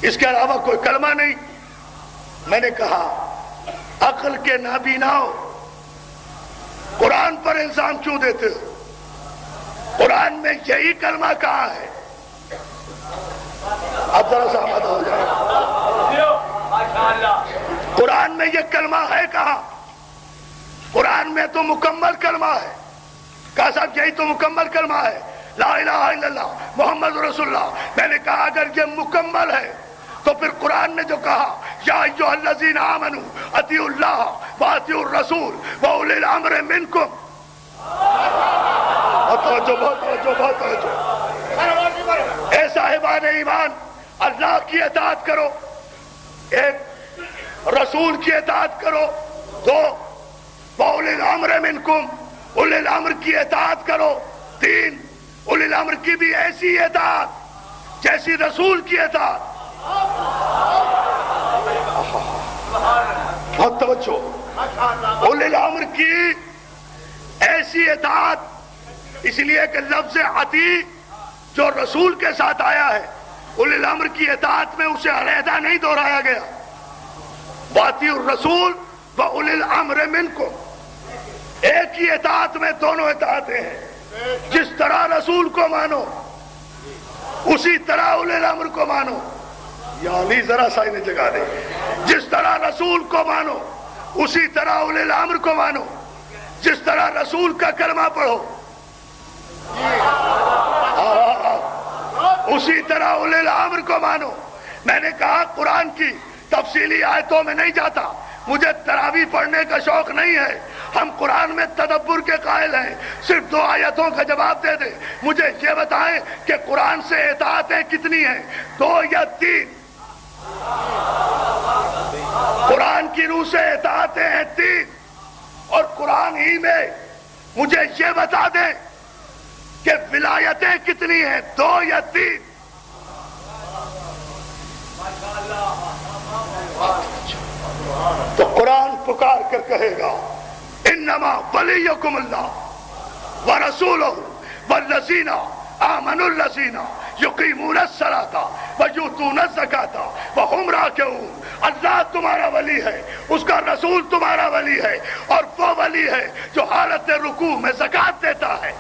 اس کے علاوہ کوئی کلمہ نہیں. میں نے کہا عقل کے نابیناؤ قرآن پر الزام کیوں دیتے ہو؟ قرآن میں یہی کلمہ کہاں ہے؟ اب ذرا سا آمادہ ہو جائے. قرآن میں یہ کلمہ ہے کہاں؟ قرآن میں تو مکمل کلمہ ہے. کہا صاحب یہی تو مکمل کلمہ ہے، لا الہ الا اللہ محمد رسول اللہ. میں نے کہا اگر یہ مکمل ہے تو پھر قرآن نے جو کہا یا ایھا الذین آمنوا اطیعوا اللہ واطیعوا الرسول واولی الامر منکم. بہت توجہ. اے صاحبان ایمان، اللہ کی اطاعت کرو، ایک رسول کی اطاعت کرو، دو واولی الامر منکم اولی الامر کی اطاعت کرو، تین اولی الامر کی بھی ایسی اطاعت جیسی رسول کی اطاعت. بہت توجہ. اولی الامر کی ایسی اطاعت، اس لیے کہ لفظ عطی جو رسول کے ساتھ آیا ہے اولی الامر کی اطاعت میں اسے علیحدہ نہیں دہرایا گیا. واطیعوا الرسول واولی الامر منکم، ایک ہی اطاعت میں دونوں اطاعتیں ہیں. جس طرح رسول کو مانو اسی طرح اولی الامر کو مانو. یا علی ذرا سا انہیں جگہ دے. جس طرح رسول کو مانو اسی طرح اولی الامر کو مانو. جس طرح رسول کا کلمہ پڑھو اسی طرح اولی الامر کو مانو. میں نے کہا قرآن کی تفصیلی آیتوں میں نہیں جاتا، مجھے تراویح پڑھنے کا شوق نہیں ہے. ہم قرآن میں تدبر کے قائل ہیں. صرف 2 آیتوں کا جواب دے دیں. مجھے یہ بتائیں کہ قرآن سے اطاعتیں کتنی ہیں، 2 یا 3؟ قرآن کی روح سے اطاعتیں ہیں 3. اور قرآن ہی میں مجھے یہ بتا دیں کہ ولایتیں کتنی ہیں، 2 یا 3؟ تو قرآن پکار کر کہے گا انما ولیکم اللہ ورسولہ والذین آمنوا الذین یقیمون الصلاۃ ویؤتون الزکاۃ وہم راکعون. اللہ تمہارا ولی ہے، اس کا رسول تمہارا ولی ہے، اور وہ ولی ہے جو حالت رکوع میں زکوٰۃ دیتا ہے.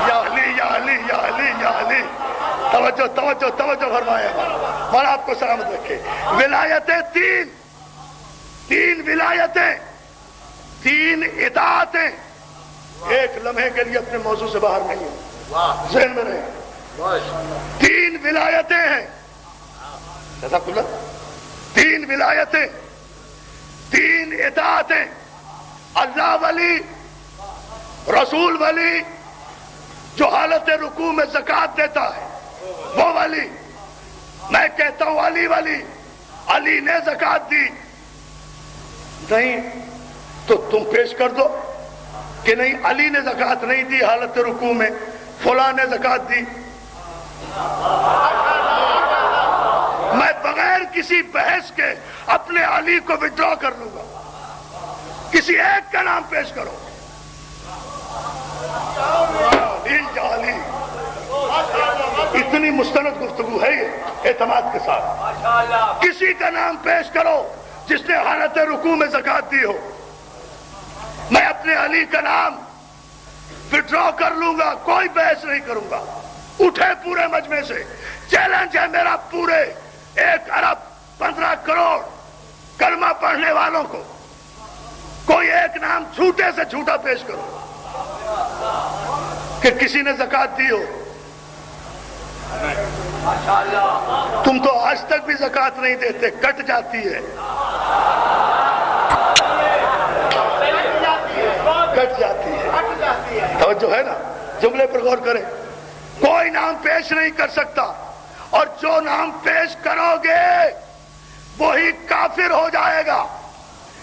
یا علی یا علی یا علی یا علی. توجہ توجہ توجہ فرمائے. مولا آپ کو سلامت رکھے. ولایتیں 3 ولایتیں، 3 اطاعتیں. ایک لمحے کے لیے اپنے موضوع سے باہر نہیں ہے، ذہن میں رہے. 3 ولایتیں ہیں. جزاک اللہ. 3 ولایتیں، 3 اطاعتیں. اللہ ولی، رسول ولی جو حالت رکوع میں زکوٰۃ دیتا ہے وہ ولی. میں کہتا ہوں علی ولی، علی نے زکوٰۃ دی. نہیں تو تم پیش کر دو کہ نہیں علی نے زکوٰۃ نہیں دی حالت رکوع میں، فلاں نے زکوٰۃ دی. میں بغیر کسی بحث کے اپنے علی کو وڈرا کر لوں گا. کسی ایک کا نام پیش کرو. علی اتنی مستند گفتگو ہے یہ اعتماد کے ساتھ. کسی کا نام پیش کرو جس نے حالت رکوع میں زکوٰۃ دی ہو. میں اپنے علی کا نام وڈرا کر لوں گا، کوئی بحث نہیں کروں گا. اٹھے پورے مجمع سے، چیلنج ہے میرا پورے 1 ارب 15 کروڑ کلمہ پڑھنے والوں کو، کوئی ایک نام چھوٹے سے چھوٹا پیش کرو کہ کسی نے زکوٰۃ دی ہو. تم تو آج تک بھی زکوٰۃ نہیں دیتے، کٹ جاتی ہے. کٹ جاتی ہے. توجہ ہے نا، جملے پر غور کریں. کوئی نام پیش نہیں کر سکتا، اور جو نام پیش کرو گے وہی کافر ہو جائے گا.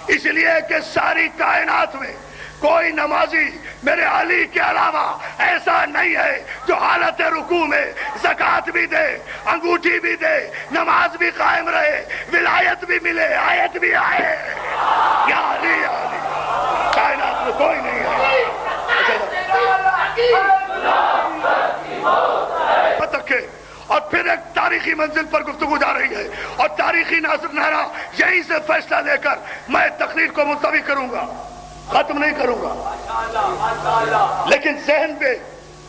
اس لیے کہ ساری کائنات میں کوئی نمازی میرے علی کے علاوہ ایسا نہیں ہے جو حالت رکوع میں زکوٰۃ بھی دے، انگوٹھی بھی دے، نماز بھی قائم رہے، ولایت بھی ملے، آیت بھی آئے. یا علی یا علی. کائنات میں کوئی نہیں ہے. اور پھر ایک تاریخی منزل پر گفتگو جا رہی ہے، اور تاریخی نہرا یہیں سے فیصلہ لے کر میں تقریر کو ملتوی کروں گا، ختم نہیں کروں گا. لیکن ذہن پہ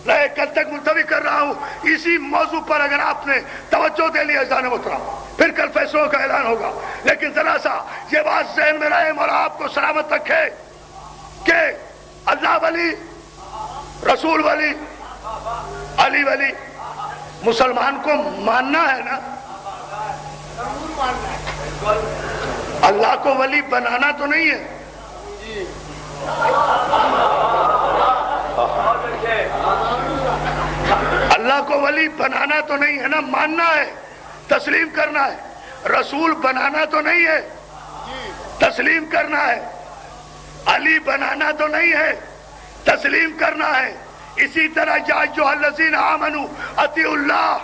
رہے، کل تک ملتوی کر رہا ہوں اسی موضوع پر. اگر آپ نے توجہ دے لیا اذان محترم، پھر کل فیصلوں کا اعلان ہوگا. لیکن ذرا سا یہ بات ذہن میں رہے، مولا آپ کو سلامت رکھے، کہ اللہ ولی، رسول ولی، علی ولی مسلمان کو ماننا ہے نا. اللہ کو ولی بنانا تو نہیں ہے. اللہ کو ولی بنانا تو نہیں ہے نا، ماننا ہے، تسلیم کرنا ہے. رسول بنانا تو نہیں ہے، تسلیم کرنا ہے. علی بنانا تو نہیں ہے، تسلیم کرنا ہے. اسی طرح یا ایھا الذین آمنوا اطیعوا اللہ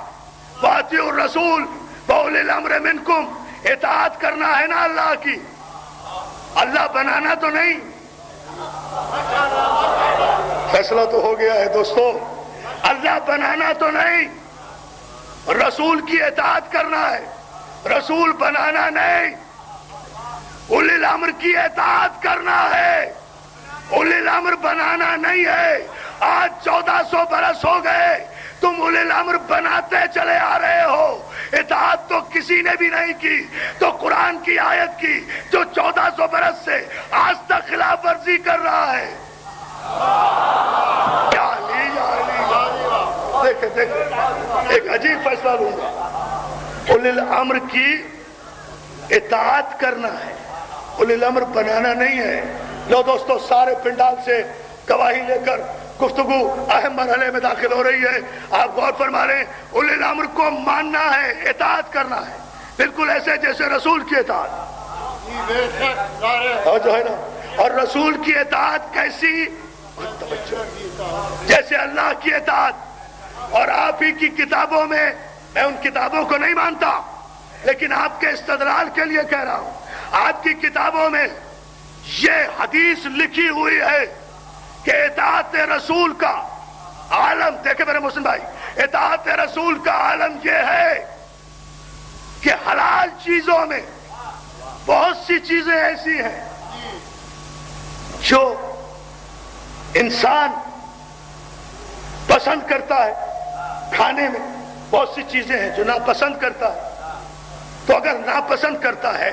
واطیعوا الرسول واولی الامر منکم، اطاعت کرنا ہے نا اللہ کی. اللہ بنانا تو نہیں. فیصلہ تو ہو گیا ہے دوستو. اللہ بنانا تو نہیں، رسول کی اطاعت کرنا ہے، رسول بنانا نہیں، اولی الامر کی اطاعت کرنا ہے، اولی الامر بنانا نہیں ہے۔ آج 1400 برس ہو گئے تم اولی الامر بناتے چلے آ رہے ہو، اطاعت تو کسی نے بھی نہیں کی، تو قرآن کی آیت کی جو 1400 برس سے آج تک خلاف ورزی کر رہا ہے۔ دیکھیں ایک عجیب فیصلہ لوں گا، اولی الامر کی اطاعت کرنا ہے، اولی الامر بنانا نہیں ہے۔ لو دوستو، سارے پنڈال سے گواہی لے کر گفتگو اہم مرحلے میں داخل ہو رہی ہے۔ آپ غور فرما لیں، اولی الامر کو ماننا ہے، اطاعت کرنا ہے، بالکل ایسے جیسے رسول کی اطاعت، اور جو ہے نا، اور رسول کی اطاعت کیسی؟ جیسے اللہ کی اطاعت۔ اور آپ ہی کی کتابوں میں، میں ان کتابوں کو نہیں مانتا لیکن آپ کے استدلال کے لیے کہہ رہا ہوں، آپ کی کتابوں میں یہ حدیث لکھی ہوئی ہے کہ اطاعت رسول کا عالم، دیکھیں میرے مسلم بھائی، اطاعت رسول کا عالم یہ ہے کہ حلال چیزوں میں بہت سی چیزیں ایسی ہیں جو انسان پسند کرتا ہے کھانے میں، بہت سی چیزیں ہیں جو ناپسند کرتا ہے۔ تو اگر ناپسند کرتا ہے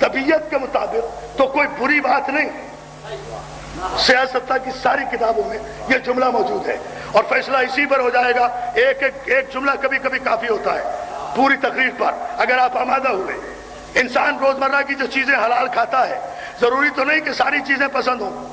طبیعت کے مطابق تو کوئی بری بات نہیں۔ سیاست کی ساری کتابوں میں یہ جملہ موجود ہے، اور فیصلہ اسی پر ہو جائے گا۔ ایک جملہ کبھی کبھی کافی ہوتا ہے پوری تقریر پر، اگر آپ آمادہ ہوئے۔ انسان روزمرہ کی جو چیزیں حلال کھاتا ہے، ضروری تو نہیں کہ ساری چیزیں پسند ہوں،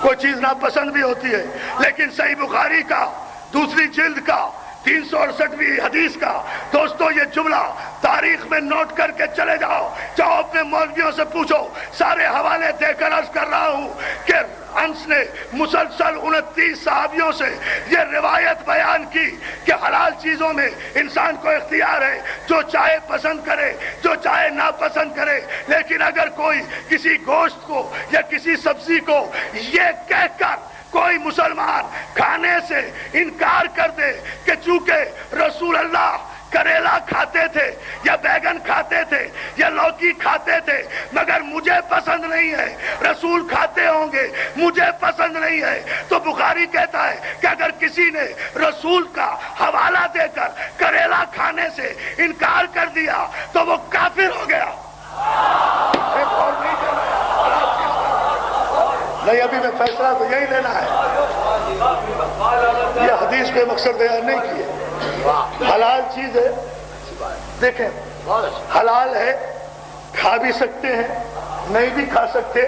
کوئی چیز ناپسند بھی ہوتی ہے، لیکن صحیح بخاری کا دوسری جلد کا 368ویں حدیث کا دوستو یہ جملہ تاریخ میں نوٹ کر کے چلے جاؤ اپنے مولویوں سے پوچھو، سارے حوالے دے کر عرض کر رہا ہوں کہ انس نے مسلسل 29 صحابیوں سے یہ روایت بیان کی کہ حلال چیزوں میں انسان کو اختیار ہے، جو چاہے پسند کرے، جو چاہے ناپسند کرے۔ لیکن اگر کوئی کسی گوشت کو یا کسی سبزی کو یہ کہہ کر کوئی مسلمان کھانے سے انکار کر دے کہ چونکہ رسول اللہ کریلا کھاتے تھے یا بیگن کھاتے تھے یا لوکی کھاتے تھے مگر مجھے پسند نہیں ہے، رسول کھاتے ہوں گے مجھے پسند نہیں ہے، تو بخاری کہتا ہے کہ اگر کسی نے رسول کا حوالہ دے کر کریلا کھانے سے انکار کر دیا تو وہ کافر ہو گیا۔ نہیں، ابھی میں فیصلہ تو یہی لینا ہے، یہ حدیث پہ مقصد بیان نہیں کیے۔ حلال چیز ہے، دیکھیں حلال ہے، کھا بھی سکتے ہیں، نہیں بھی کھا سکتے،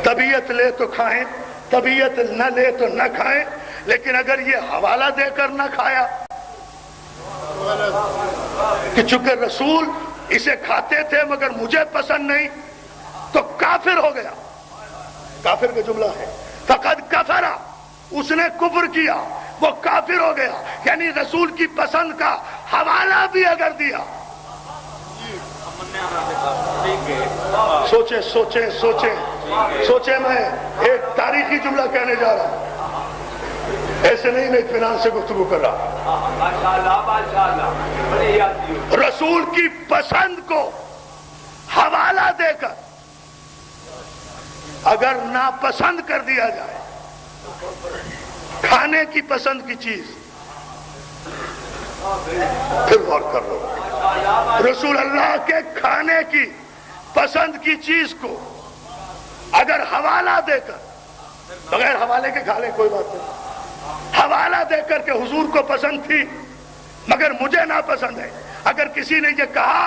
طبیعت لے تو کھائیں، طبیعت نہ لے تو نہ کھائیں، لیکن اگر یہ حوالہ دے کر نہ کھایا کہ چونکہ رسول اسے کھاتے تھے مگر مجھے پسند نہیں، تو کافر ہو گیا۔ کافر کا جملہ ہے، فقد کفر، اس نے کفر کیا، وہ کافر ہو گیا۔ یعنی رسول کی پسند کا حوالہ بھی اگر دیا، سوچیں سوچیں سوچیں سوچیں، میں ایک تاریخی جملہ کہنے جا رہا ہوں، ایسے نہیں میں اطمینان سے گفتگو کر رہا۔ رسول کی پسند کو حوالہ دے کر اگر ناپسند کر دیا جائے، کھانے کی پسند کی چیز، پھر غور کر لو، رسول اللہ کے کھانے کی پسند کی چیز کو اگر حوالہ دے کر، بغیر حوالے کے کھا لیں کوئی بات نہیں، حوالہ دے کر کہ حضور کو پسند تھی مگر مجھے ناپسند ہے، اگر کسی نے یہ کہا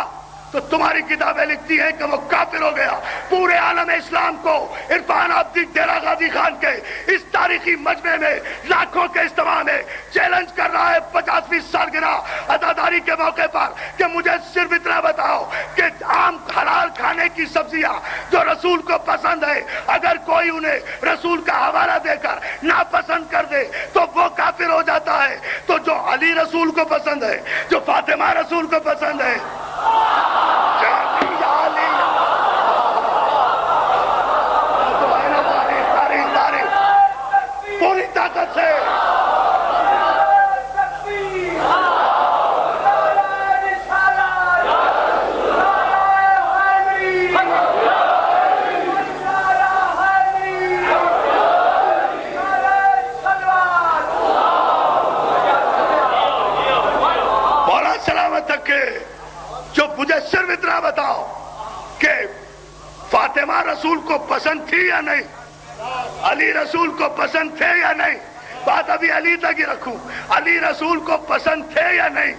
تو تمہاری کتابیں لکھتی ہیں کہ وہ کافر ہو گیا۔ پورے عالم اسلام کو عرفان عابدی ڈیرہ غازی خان کے اس تاریخی مجمع میں لاکھوں کے اجتماع میں چیلنج کر رہا ہے 50ویں سالگرہ عزاداری کے موقع پر کہ مجھے صرف اتنا بتاؤ کہ عام حلال کھانے کی سبزیاں جو رسول کو پسند ہے اگر کوئی انہیں رسول کا حوالہ دے کر ناپسند کر دے تو وہ کافر ہو جاتا ہے۔ تو جو علی رسول کو پسند ہے، جو فاطمہ رسول کو پسند ہے، پوری طاقت سے مجھے صرف اتنا بتاؤ کہ فاطمہ رسول کو پسند تھی یا نہیں؟ علی رسول کو پسند تھے یا نہیں؟ بات ابھی علی تک ہی رکھوں. علی رسول کو پسند تھے یا نہیں؟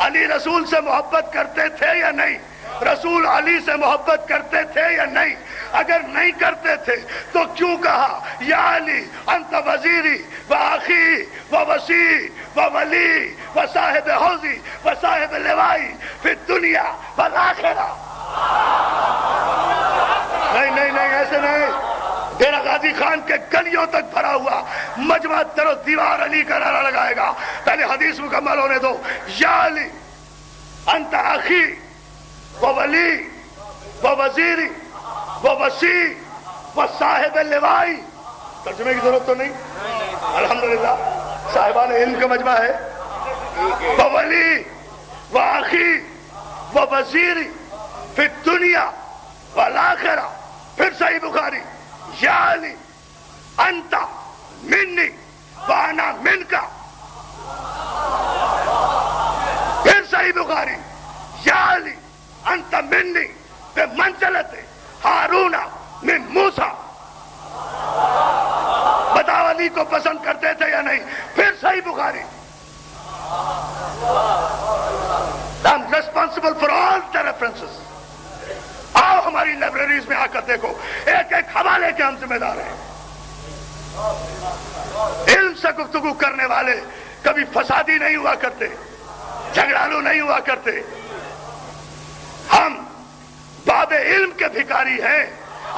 علی رسول سے محبت کرتے تھے یا نہیں؟ رسول علی سے محبت کرتے تھے یا نہیں؟ اگر نہیں کرتے تھے تو کیوں کہا یا علی انت وزیری و اخی و وصی و ولی و صاحب حوضی و صاحب لوائی فی الدنیا والآخرہ؟ نہیں نہیں نہیں، ایسے نہیں. ڈیرہ غازی خان کے گلیوں تک بھرا ہوا مجمع در و دیوار علی کا نعرہ لگائے گا. پہلے حدیث مکمل ہونے دو. یا علی انت اخی و ولی و وزیری و وصی و صاحب لوائی. ترجمے کی ضرورت تو نہیں؟ الحمدللہ صاحبان علم کا مجمع ہے. و ولی و اخی و وزیری فی الدنیا والآخرہ. پھر صحیح بخاری یا علی انت منی وانا منکا. پھر صحیح بخاری یا علی انت منی بمنزلت ہارون من موسیٰ. بتاؤ علی کو پسند کرتے تھے یا نہیں؟ پھر صحیح بخاری. I'm responsible for all the references. آؤ ہماری لائبریریز میں آ کر دیکھو، ایک ایک حوالے کے ہم ذمہ دار ہیں. علم سے گفتگو کرنے والے کبھی فسادی نہیں ہوا کرتے، جھگڑالو نہیں ہوا کرتے. ہم باب علم کے بھکاری ہیں،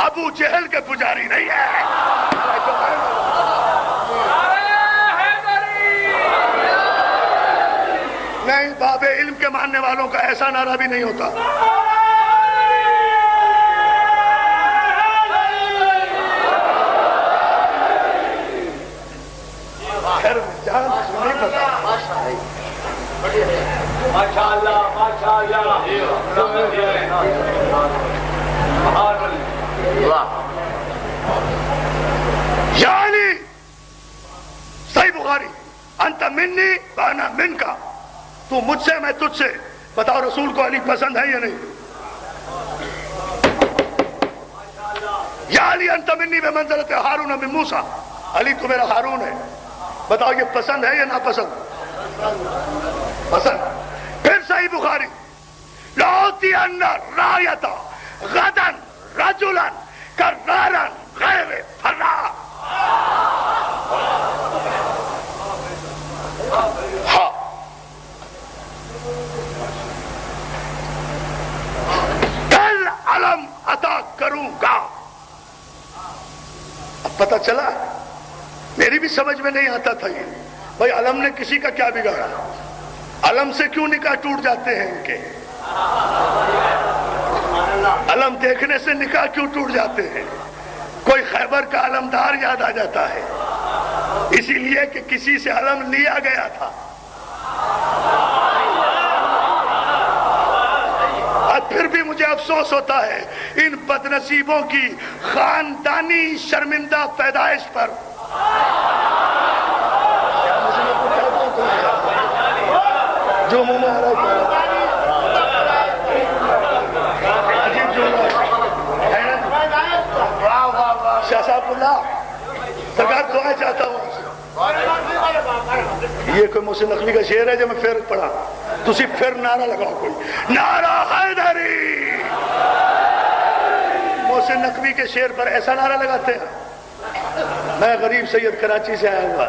ابو جہل کے پجاری نہیں ہیں. نہیں، باب علم کے ماننے والوں کا ایسا نعرہ بھی نہیں ہوتا. یعنی صحیح بخاری انت منی وانا منکا. تو مجھ سے میں تجھ سے. بتاؤ رسول کو علی پسند ہے یا نہیں؟ یا علی انت منی بمنزلت ہارون من موسیٰ. علی تو میرا ہارون ہے. بتاؤ یہ پسند ہے یا ناپسند؟ پسند. پھر صحیح بخاری لأعطین رایۃ غدا رجلا کرارا غیر فرا. ہاں، کل علم عطا کروں گا. اب پتہ چلا، میری بھی سمجھ میں نہیں آتا تھا یہ. بھائی علم نے کسی کا کیا بگاڑا؟ علم سے کیوں نکاح ٹوٹ جاتے ہیں ان کے؟ علم دیکھنے سے نکاح کیوں ٹوٹ جاتے ہیں؟ کوئی خیبر کا علمدار یاد آ جاتا ہے، اسی لیے کہ کسی سے علم لیا گیا تھا. اور پھر بھی مجھے افسوس ہوتا ہے ان بدنصیبوں کی خاندانی شرمندہ پیدائش پر. جو منہ میں آ رہا ہے عجیب جملہ ہے نا. شاہ صاحب اللہ سرکار دعا چاہتا ہوں. یہ کوئی محسن نقوی کا شعر ہے جو میں پھر پڑھا. تسی پھر نعرہ لگاؤ کوئی نعرہ حیدری. محسن نقوی کے شعر پر ایسا نعرہ لگاتے ہیں. میں غریب سید کراچی سے آیا ہوا.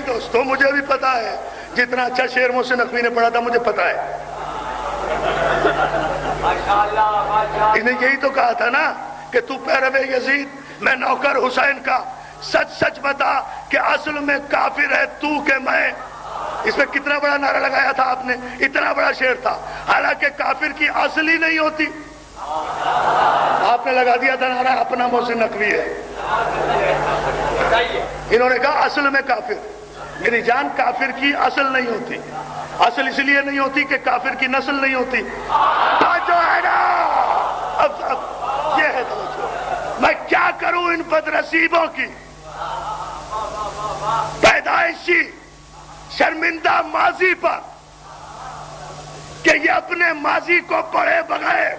دوستو مجھے بھی پتا ہے جتنا اچھا شعر محسن نقوی نے پڑھا تھا مجھے پتا ہے. انہیں یہی تو کہا تھا نا کہ تو پیرو یزید میں نوکر حسین کا. سچ سچ بتا کہ اصل میں کافر ہے تو کہ میں. اس میں کتنا بڑا نعرہ لگایا تھا آپ نے، اتنا بڑا شعر تھا. حالانکہ کافر کی اصل ہی نہیں ہوتی. آپ نے لگا دیا تھا نعرہ اپنا محسن نقوی ہے. انہوں نے کہا اصل میں کافر. میری جان کافر کی اصل نہیں ہوتی. اصل اس لیے نہیں ہوتی کہ کافر کی نسل نہیں ہوتی. جو ہے نا اب یہ ہے. میں کیا کروں ان بدنصیبوں کی. وحشی شرمندہ ماضی پر کہ یہ اپنے ماضی کو پڑھے بغیر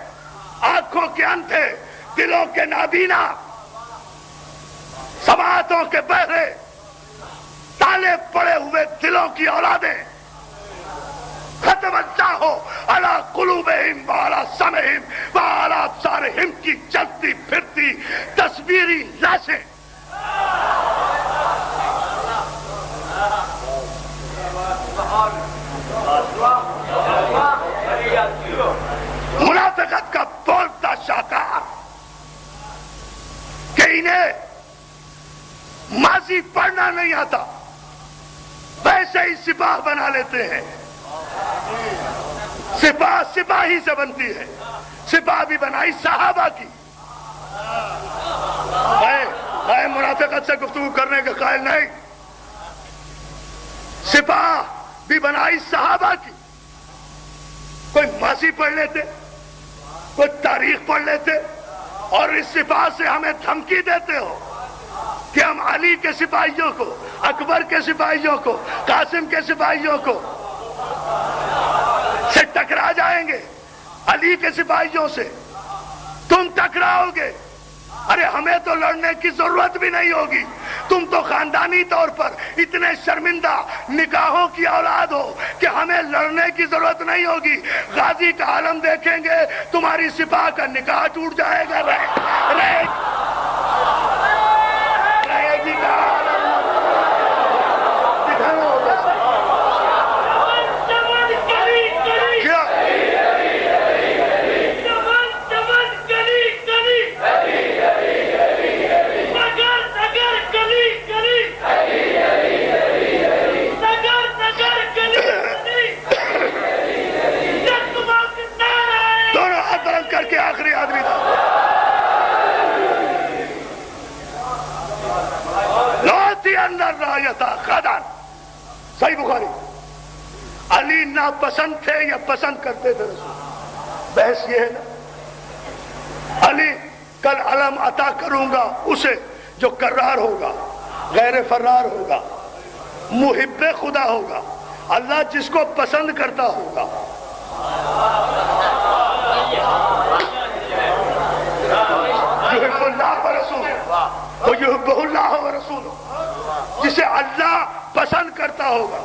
آنکھوں کے اندھے، دلوں کے نابینا، سماعتوں کے بہرے، تالے پڑے ہوئے دلوں کی اولادیں، ختم اللہ علی قلوبہم وعلی سمعہم وعلی ابصارہم کی چلتی پھرتی تصویری لاشیں منافقت کا بولتا شاہکار کہ انہیں ماضی پڑھنا نہیں آتا، ویسے ہی سپاہ بنا لیتے ہیں۔ سپاہ سپاہی سے بنتی ہے، سپاہ بھی بنائی صحابہ کی۔ میں منافقت سے گفتگو کرنے کے قائل نہیں، سپاہ بھی بنائی صحابہ کی۔ کوئی ماضی پڑھ لیتے، کوئی تاریخ پڑھ لیتے اور اس سپاہ سے ہمیں دھمکی دیتے ہو کہ ہم علی کے سپاہیوں کو، اکبر کے سپاہیوں کو، قاسم کے سپاہیوں کو سے ٹکرا جائیں گے، علی کے سپاہیوں سے تم ٹکراؤ گے۔ ارے ہمیں تو لڑنے کی ضرورت بھی نہیں ہوگی، تم تو خاندانی طور پر اتنے شرمندہ نکاحوں کی اولاد ہو کہ ہمیں لڑنے کی ضرورت نہیں ہوگی۔ غازی کا عالم دیکھیں گے، تمہاری سپاہ کا نکاح ٹوٹ جائے گا۔ آخری آدمی تھا لوتی اندر رایتا خادان، صحیح بخاری۔ علی ناپسند تھے یا پسند کرتے تھے رسول؟ بحث یہ ہے نا، علی کل علم عطا کروں گا اسے جو کرار ہوگا، غیر فرار ہوگا، محب خدا ہوگا، اللہ جس کو پسند کرتا ہوگا۔ یحب اللہ ورسولہ ویحبہ اللہ ورسولہ، جسے اللہ پسند کرتا ہوگا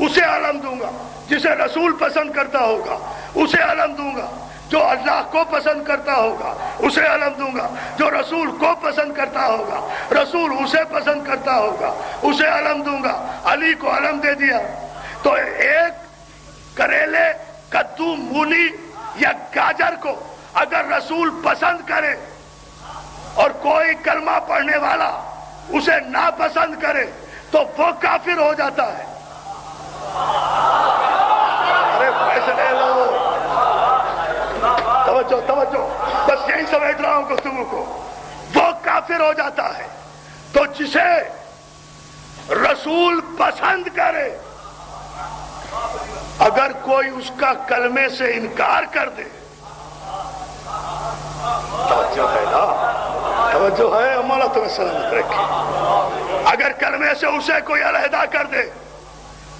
اسے علم دوں گا، جسے رسول پسند کرتا ہوگا اسے علم دوں گا، جو اللہ کو پسند کرتا ہوگا اسے علم دوں گا، جو رسول کو پسند کرتا ہوگا، رسول اسے پسند کرتا ہوگا اسے علم دوں گا۔ علی کو علم دے دیا تو ایک کریلے، کدو، مولی یا گاجر کو اگر رسول پسند کرے اور کوئی کلمہ پڑھنے والا اسے ناپسند کرے تو وہ کافر ہو جاتا ہے۔ ارے فیصلے لو، توجہ، بس یہی سمیٹ رہا ہوں گفتگو کو۔ وہ کافر ہو جاتا ہے تو جسے رسول پسند کرے اگر کوئی اس کا کلمے سے انکار کر دے، توجہ ہے نا، توجہ ہے، ہمارا تمہیں سلامت رکھے، اگر کلمے سے اسے کوئی علیحدہ کر دے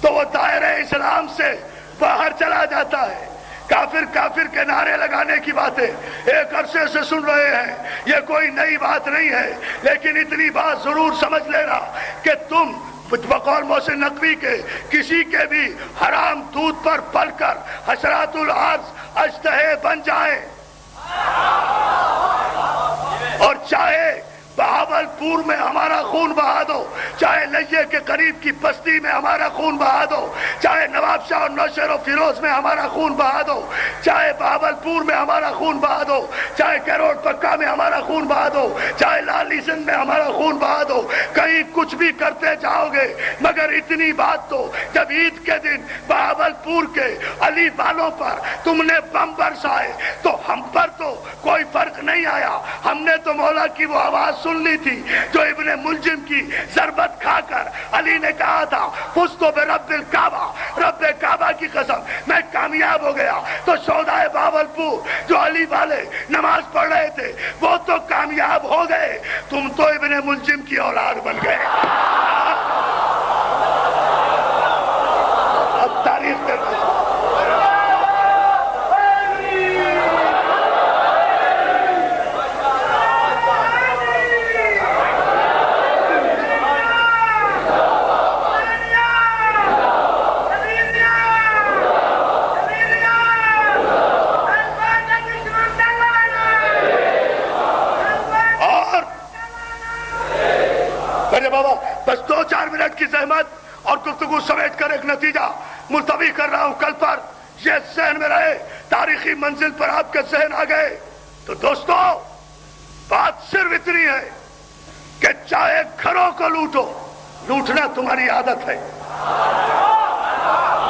تو وہ دائرہ اسلام سے باہر چلا جاتا ہے۔ کافر کافر کے نعرے لگانے کی باتیں ایک عرصے سے سن رہے ہیں، یہ کوئی نئی بات نہیں ہے، لیکن اتنی بات ضرور سمجھ لینا کہ تم بقول محسن نقوی کے کسی کے بھی حرام دودھ پر پل کر حشرات الارض اشتہے بن جائیں، اور چاہے بہاولپور میں ہمارا خون بہا دو، چاہے لیہ کے قریب کی بستی میں ہمارا خون بہا دو، چاہے نواب شاہ اور نوشہر و فیروز میں ہمارا خون بہا دو، چاہے بہاولپور میں ہمارا خون بہا دو، چاہے کیروڑ پکا میں ہمارا خون بہا دو، چاہے لالی سندھ میں ہمارا خون بہا دو، کہیں کچھ بھی کرتے جاؤ گے، مگر اتنی بات تو جب عید کے دن بہاولپور کے علی والوں پر تم نے بم برسائے تو ہم پر تو کوئی فرق نہیں آیا۔ ہم نے تو مولا کی وہ آواز سن لی تھی جو ابن ملجم کی ضربت کھا کر علی نے کہا تھا، فزتو برب الکعبہ، رب کعبہ کی قسم میں کامیاب ہو گیا۔ تو شہدائے بہاولپور جو علی والے نماز پڑھ رہے تھے وہ تو کامیاب ہو گئے، تم تو ابن ملجم کی اولاد بن گئے۔ 4 منٹ کی زحمت اور گفتگو سمیٹ کر ایک نتیجہ ملتوی کر رہا ہوں کل پر، یہ ذہن میں رہے، تاریخی منزل پر آپ کے ذہن آ گئے تو دوستو بات صرف اتنی ہے کہ چاہے گھروں کو لوٹو، لوٹنا تمہاری عادت ہے،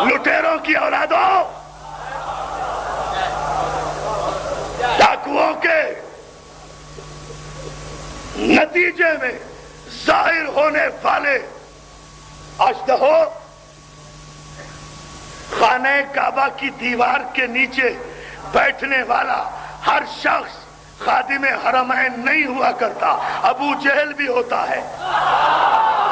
لٹیروں کی اولادوں، ڈاکوؤں کے نتیجے میں ظاہر ہونے والے اژدہو خانہ کعبہ کی دیوار کے نیچے بیٹھنے والا ہر شخص خادم حرمین نہیں ہوا کرتا، ابو جہل بھی ہوتا ہے۔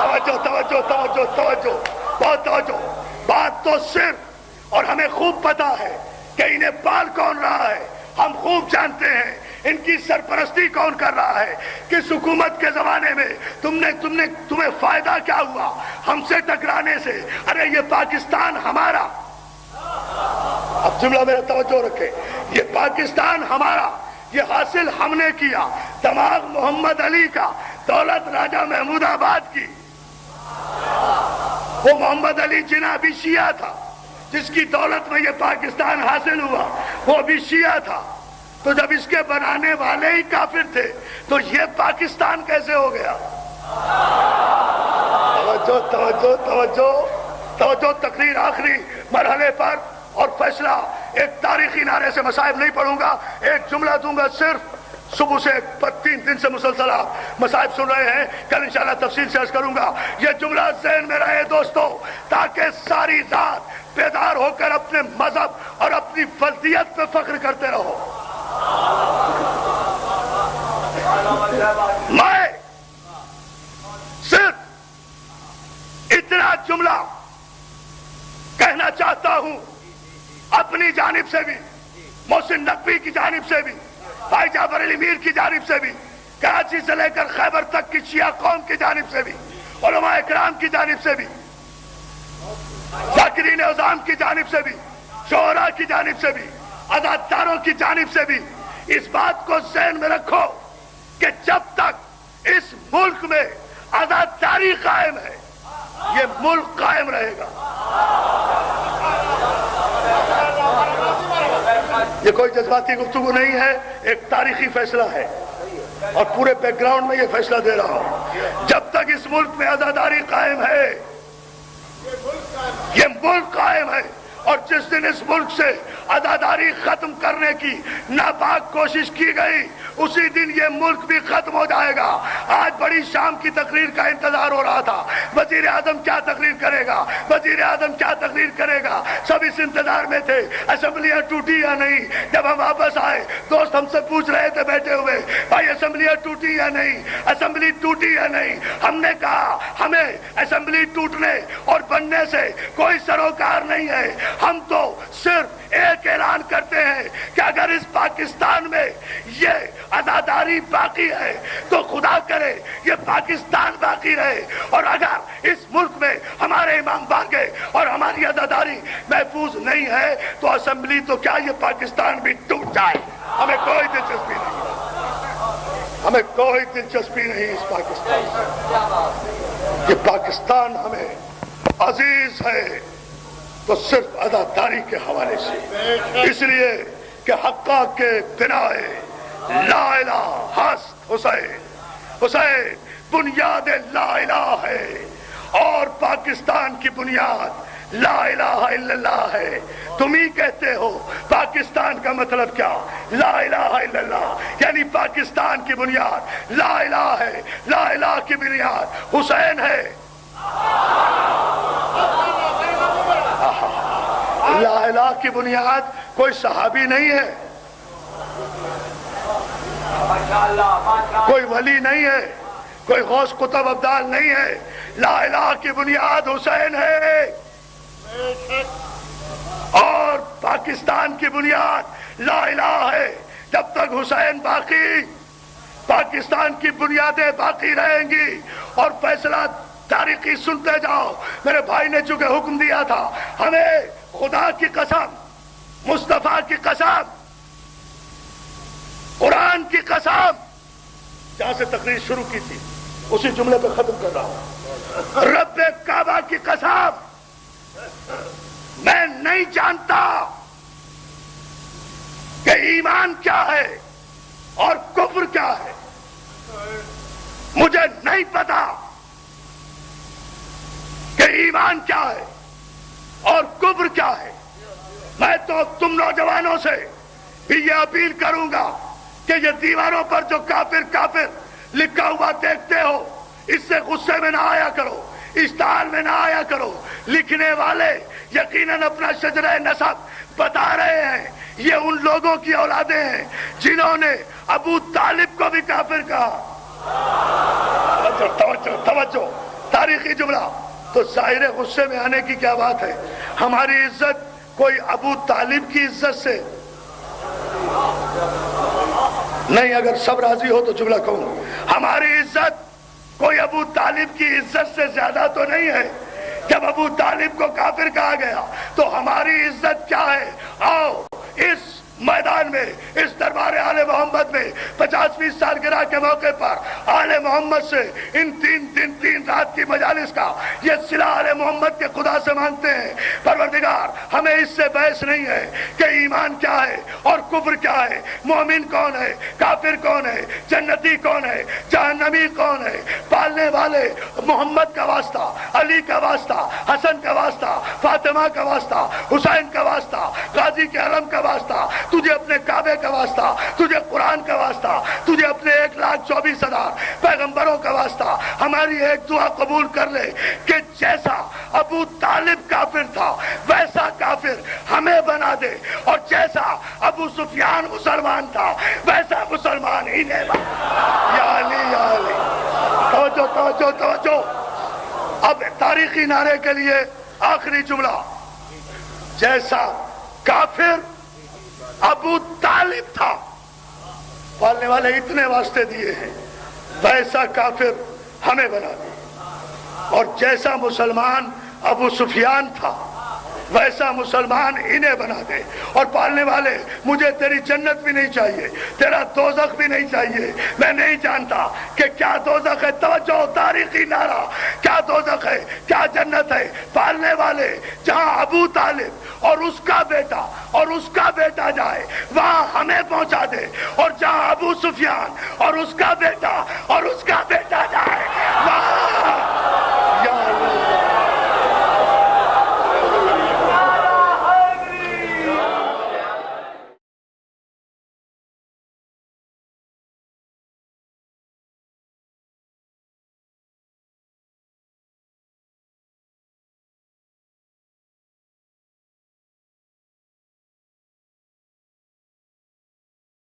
توجہ توجہ توجہ توجہ، بہت توجہ، بات تو صرف، اور ہمیں خوب پتا ہے کہ انہیں پال کون رہا ہے، ہم خوب جانتے ہیں ان کی سرپرستی کون کر رہا ہے، کس حکومت کے زمانے میں تمہیں فائدہ کیا ہوا ہم سے ٹکرانے سے؟ ارے یہ پاکستان ہمارا، اب جملہ میرا توجہ رکھے، یہ پاکستان ہمارا، یہ حاصل ہم نے کیا، دماغ محمد علی کا، دولت راجہ محمود آباد کی، وہ محمد علی جناح بھی شیعہ تھا، جس کی دولت میں یہ پاکستان حاصل ہوا وہ بھی شیعہ تھا، تو جب اس کے بنانے والے ہی کافر تھے تو یہ پاکستان کیسے ہو گیا؟ توجہ توجہ توجہ توجہ، تقریر آخری مرحلے پر اور فیصلہ ایک تاریخی نعرے سے مصائب نہیں پڑھوں گا، ایک جملہ دوں گا صرف، صبح سے 3 دن سے مسلسل آپ مصائب سن رہے ہیں، کل انشاءاللہ تفصیل سے عرض کروں گا، یہ جملہ ذہن میں رہے دوستو تاکہ ساری رات بیدار ہو کر اپنے مذہب اور اپنی فردیت پہ فخر کرتے رہو۔ میں صرف اتنا جملہ کہنا چاہتا ہوں اپنی جانب سے بھی، محسن نقوی کی جانب سے بھی، بھائی جعفر علی میر کی جانب سے بھی، کراچی سے لے کر خیبر تک کی شیعہ قوم کی جانب سے بھی، علماء اکرام کی جانب سے بھی، ذاکرین عظام کی جانب سے بھی، شعراء کی جانب سے بھی، عزاداروں کی جانب سے بھی، اس بات کو ذہن میں رکھو کہ جب تک اس ملک میں عزاداری قائم ہے یہ ملک قائم رہے گا۔ یہ کوئی جذباتی گفتگو نہیں ہے، ایک تاریخی فیصلہ ہے اور پورے بیک گراؤنڈ میں یہ فیصلہ دے رہا ہوں، جب تک اس ملک میں عزاداری قائم ہے یہ ملک قائم ہے، اور جس دن اس ملک سے عزاداری ختم کرنے کی ناپاک کوشش کی گئی اسی دن یہ ملک بھی ختم ہو جائے گا۔ آج بڑی شام کی تقریر کا انتظار ہو رہا تھا، وزیر اعظم کیا تقریر کرے گا، وزیر اعظم کیا تقریر کرے گا، سب اس انتظار میں تھے اسمبلیاں ٹوٹی یا نہیں۔ جب ہم واپس آئے دوست ہم سے پوچھ رہے تھے بیٹھے ہوئے، بھائی اسمبلیاں ٹوٹی یا نہیں، اسمبلی ٹوٹی یا نہیں؟ ہم نے کہا ہمیں اسمبلی ٹوٹنے اور بننے سے کوئی سروکار نہیں ہے، ہم تو صرف ایک اعلان کرتے ہیں کہ اگر اس پاکستان میں یہ عزاداری باقی ہے تو خدا کرے یہ پاکستان باقی رہے، اور اگر اس ملک میں ہمارے امام بانگے اور ہماری عزاداری محفوظ نہیں ہے تو اسمبلی تو کیا یہ پاکستان بھی ٹوٹ جائے، ہمیں کوئی دلچسپی نہیں، ہمیں کوئی دلچسپی نہیں اس پاکستان سے۔ یہ پاکستان ہمیں عزیز ہے تو صرف عزاداری کے حوالے سے، اس لیے کہ حقہ کے بنائے لا الہ ہست حسین، حسین بنیاد لا الہ ہے، اور پاکستان کی بنیاد لا الہ الا اللہ ہے۔ تم ہی کہتے ہو پاکستان کا مطلب کیا؟ لا الہ الا اللہ، یعنی پاکستان کی بنیاد لا الہ ہے، لا الہ کی بنیاد حسین ہے۔ لا الہ کی بنیاد کوئی صحابی نہیں ہے، کوئی ولی نہیں ہے، کوئی غوث قطب ابدال نہیں ہے، لا الہ کی بنیاد حسین ہے، اور پاکستان کی بنیاد لا الہ ہے۔ جب تک حسین باقی پاکستان کی بنیادیں باقی رہیں گی، اور فیصلہ تاریخی سنتے جاؤ۔ میرے بھائی نے چونکہ حکم دیا تھا ہمیں خدا کی قسم، مصطفیٰ کی قسم، قرآن کی قسم، جہاں سے تقریر شروع کی تھی اسی جملے پہ ختم کر رہا ہوں، رب کعبہ کی قسم میں نہیں جانتا کہ ایمان کیا ہے اور کفر کیا ہے. مجھے نہیں پتا کہ ایمان کیا ہے اور کفر کیا ہے. میں تو تم نوجوانوں سے بھی یہ اپیل کروں گا کہ یہ دیواروں پر جو کافر کافر لکھا ہوا دیکھتے ہو اس سے غصے میں نہ آیا کرو، اشتعال میں نہ آیا کرو. لکھنے والے یقیناً اپنا شجرہ نسب بتا رہے ہیں. یہ ان لوگوں کی اولادیں ہیں جنہوں نے ابو طالب کو بھی کافر کہا. توجہ توجہ، تاریخی جملہ. تو ظاہر غصے میں آنے کی کیا بات ہے؟ ہماری عزت کوئی ابو طالب کی عزت سے نہیں. اگر سب راضی ہو تو جملہ کہوں. ہماری عزت کوئی ابو طالب کی عزت سے زیادہ تو نہیں ہے. جب ابو طالب کو کافر کہا گیا تو ہماری عزت کیا ہے؟ آؤ اس میدان میں، اس دربار آل محمد میں 50ویں سالگرہ کے موقع پر آل محمد سے ان 3 دن 3 رات کی مجالس کا یہ صلہ آل محمد کے خدا سے مانگتے ہیں. پروردگار ہمیں اس سے بحث نہیں ہے کہ ایمان کیا ہے اور کفر کیا ہے، مومن کون ہے، کافر کون ہے، جنتی کون ہے، جہنمی کون ہے. پالنے والے محمد کا واسطہ، علی کا واسطہ، حسن کا واسطہ، فاطمہ کا واسطہ، حسین کا واسطہ، غازی کے علم کا واسطہ، تجھے اپنے کعبے کا واسطہ، تجھے قرآن کا واسطہ، تجھے اپنے 1,24,000 پیغمبروں کا واسطہ. ہماری ایک دعا قبول کر لے کہ جیسا ابو طالب کافر تھا ویسا کافر ہمیں بنا دے، اور جیسا ابو سفیان مسلمان تھا ویسا مسلمان ہی نہیں بنا. یا علی یا علی. توجہ توجہ توجہ. اب تاریخی نعرے کے لیے آخری جملہ. جیسا کافر ابو طالب تھا، پالنے والے اتنے واسطے دیے ہیں، ویسا کافر ہمیں بنا دے. اور جیسا مسلمان ابو سفیان تھا ویسا مسلمان انہیں بنا دے. اور پالنے والے مجھے تیری جنت بھی نہیں چاہیے، تیرا دوزخ بھی نہیں چاہیے. میں نہیں جانتا کہ کیا دوزخ ہے. توجہ، تاریخی نعرہ. کیا دوزخ ہے، کیا جنت ہے. پالنے والے جہاں ابو طالب اور اس کا بیٹا اور اس کا بیٹا جائے وہاں ہمیں پہنچا دے، اور جہاں ابو سفیان اور اس کا بیٹا اور اس کا بیٹا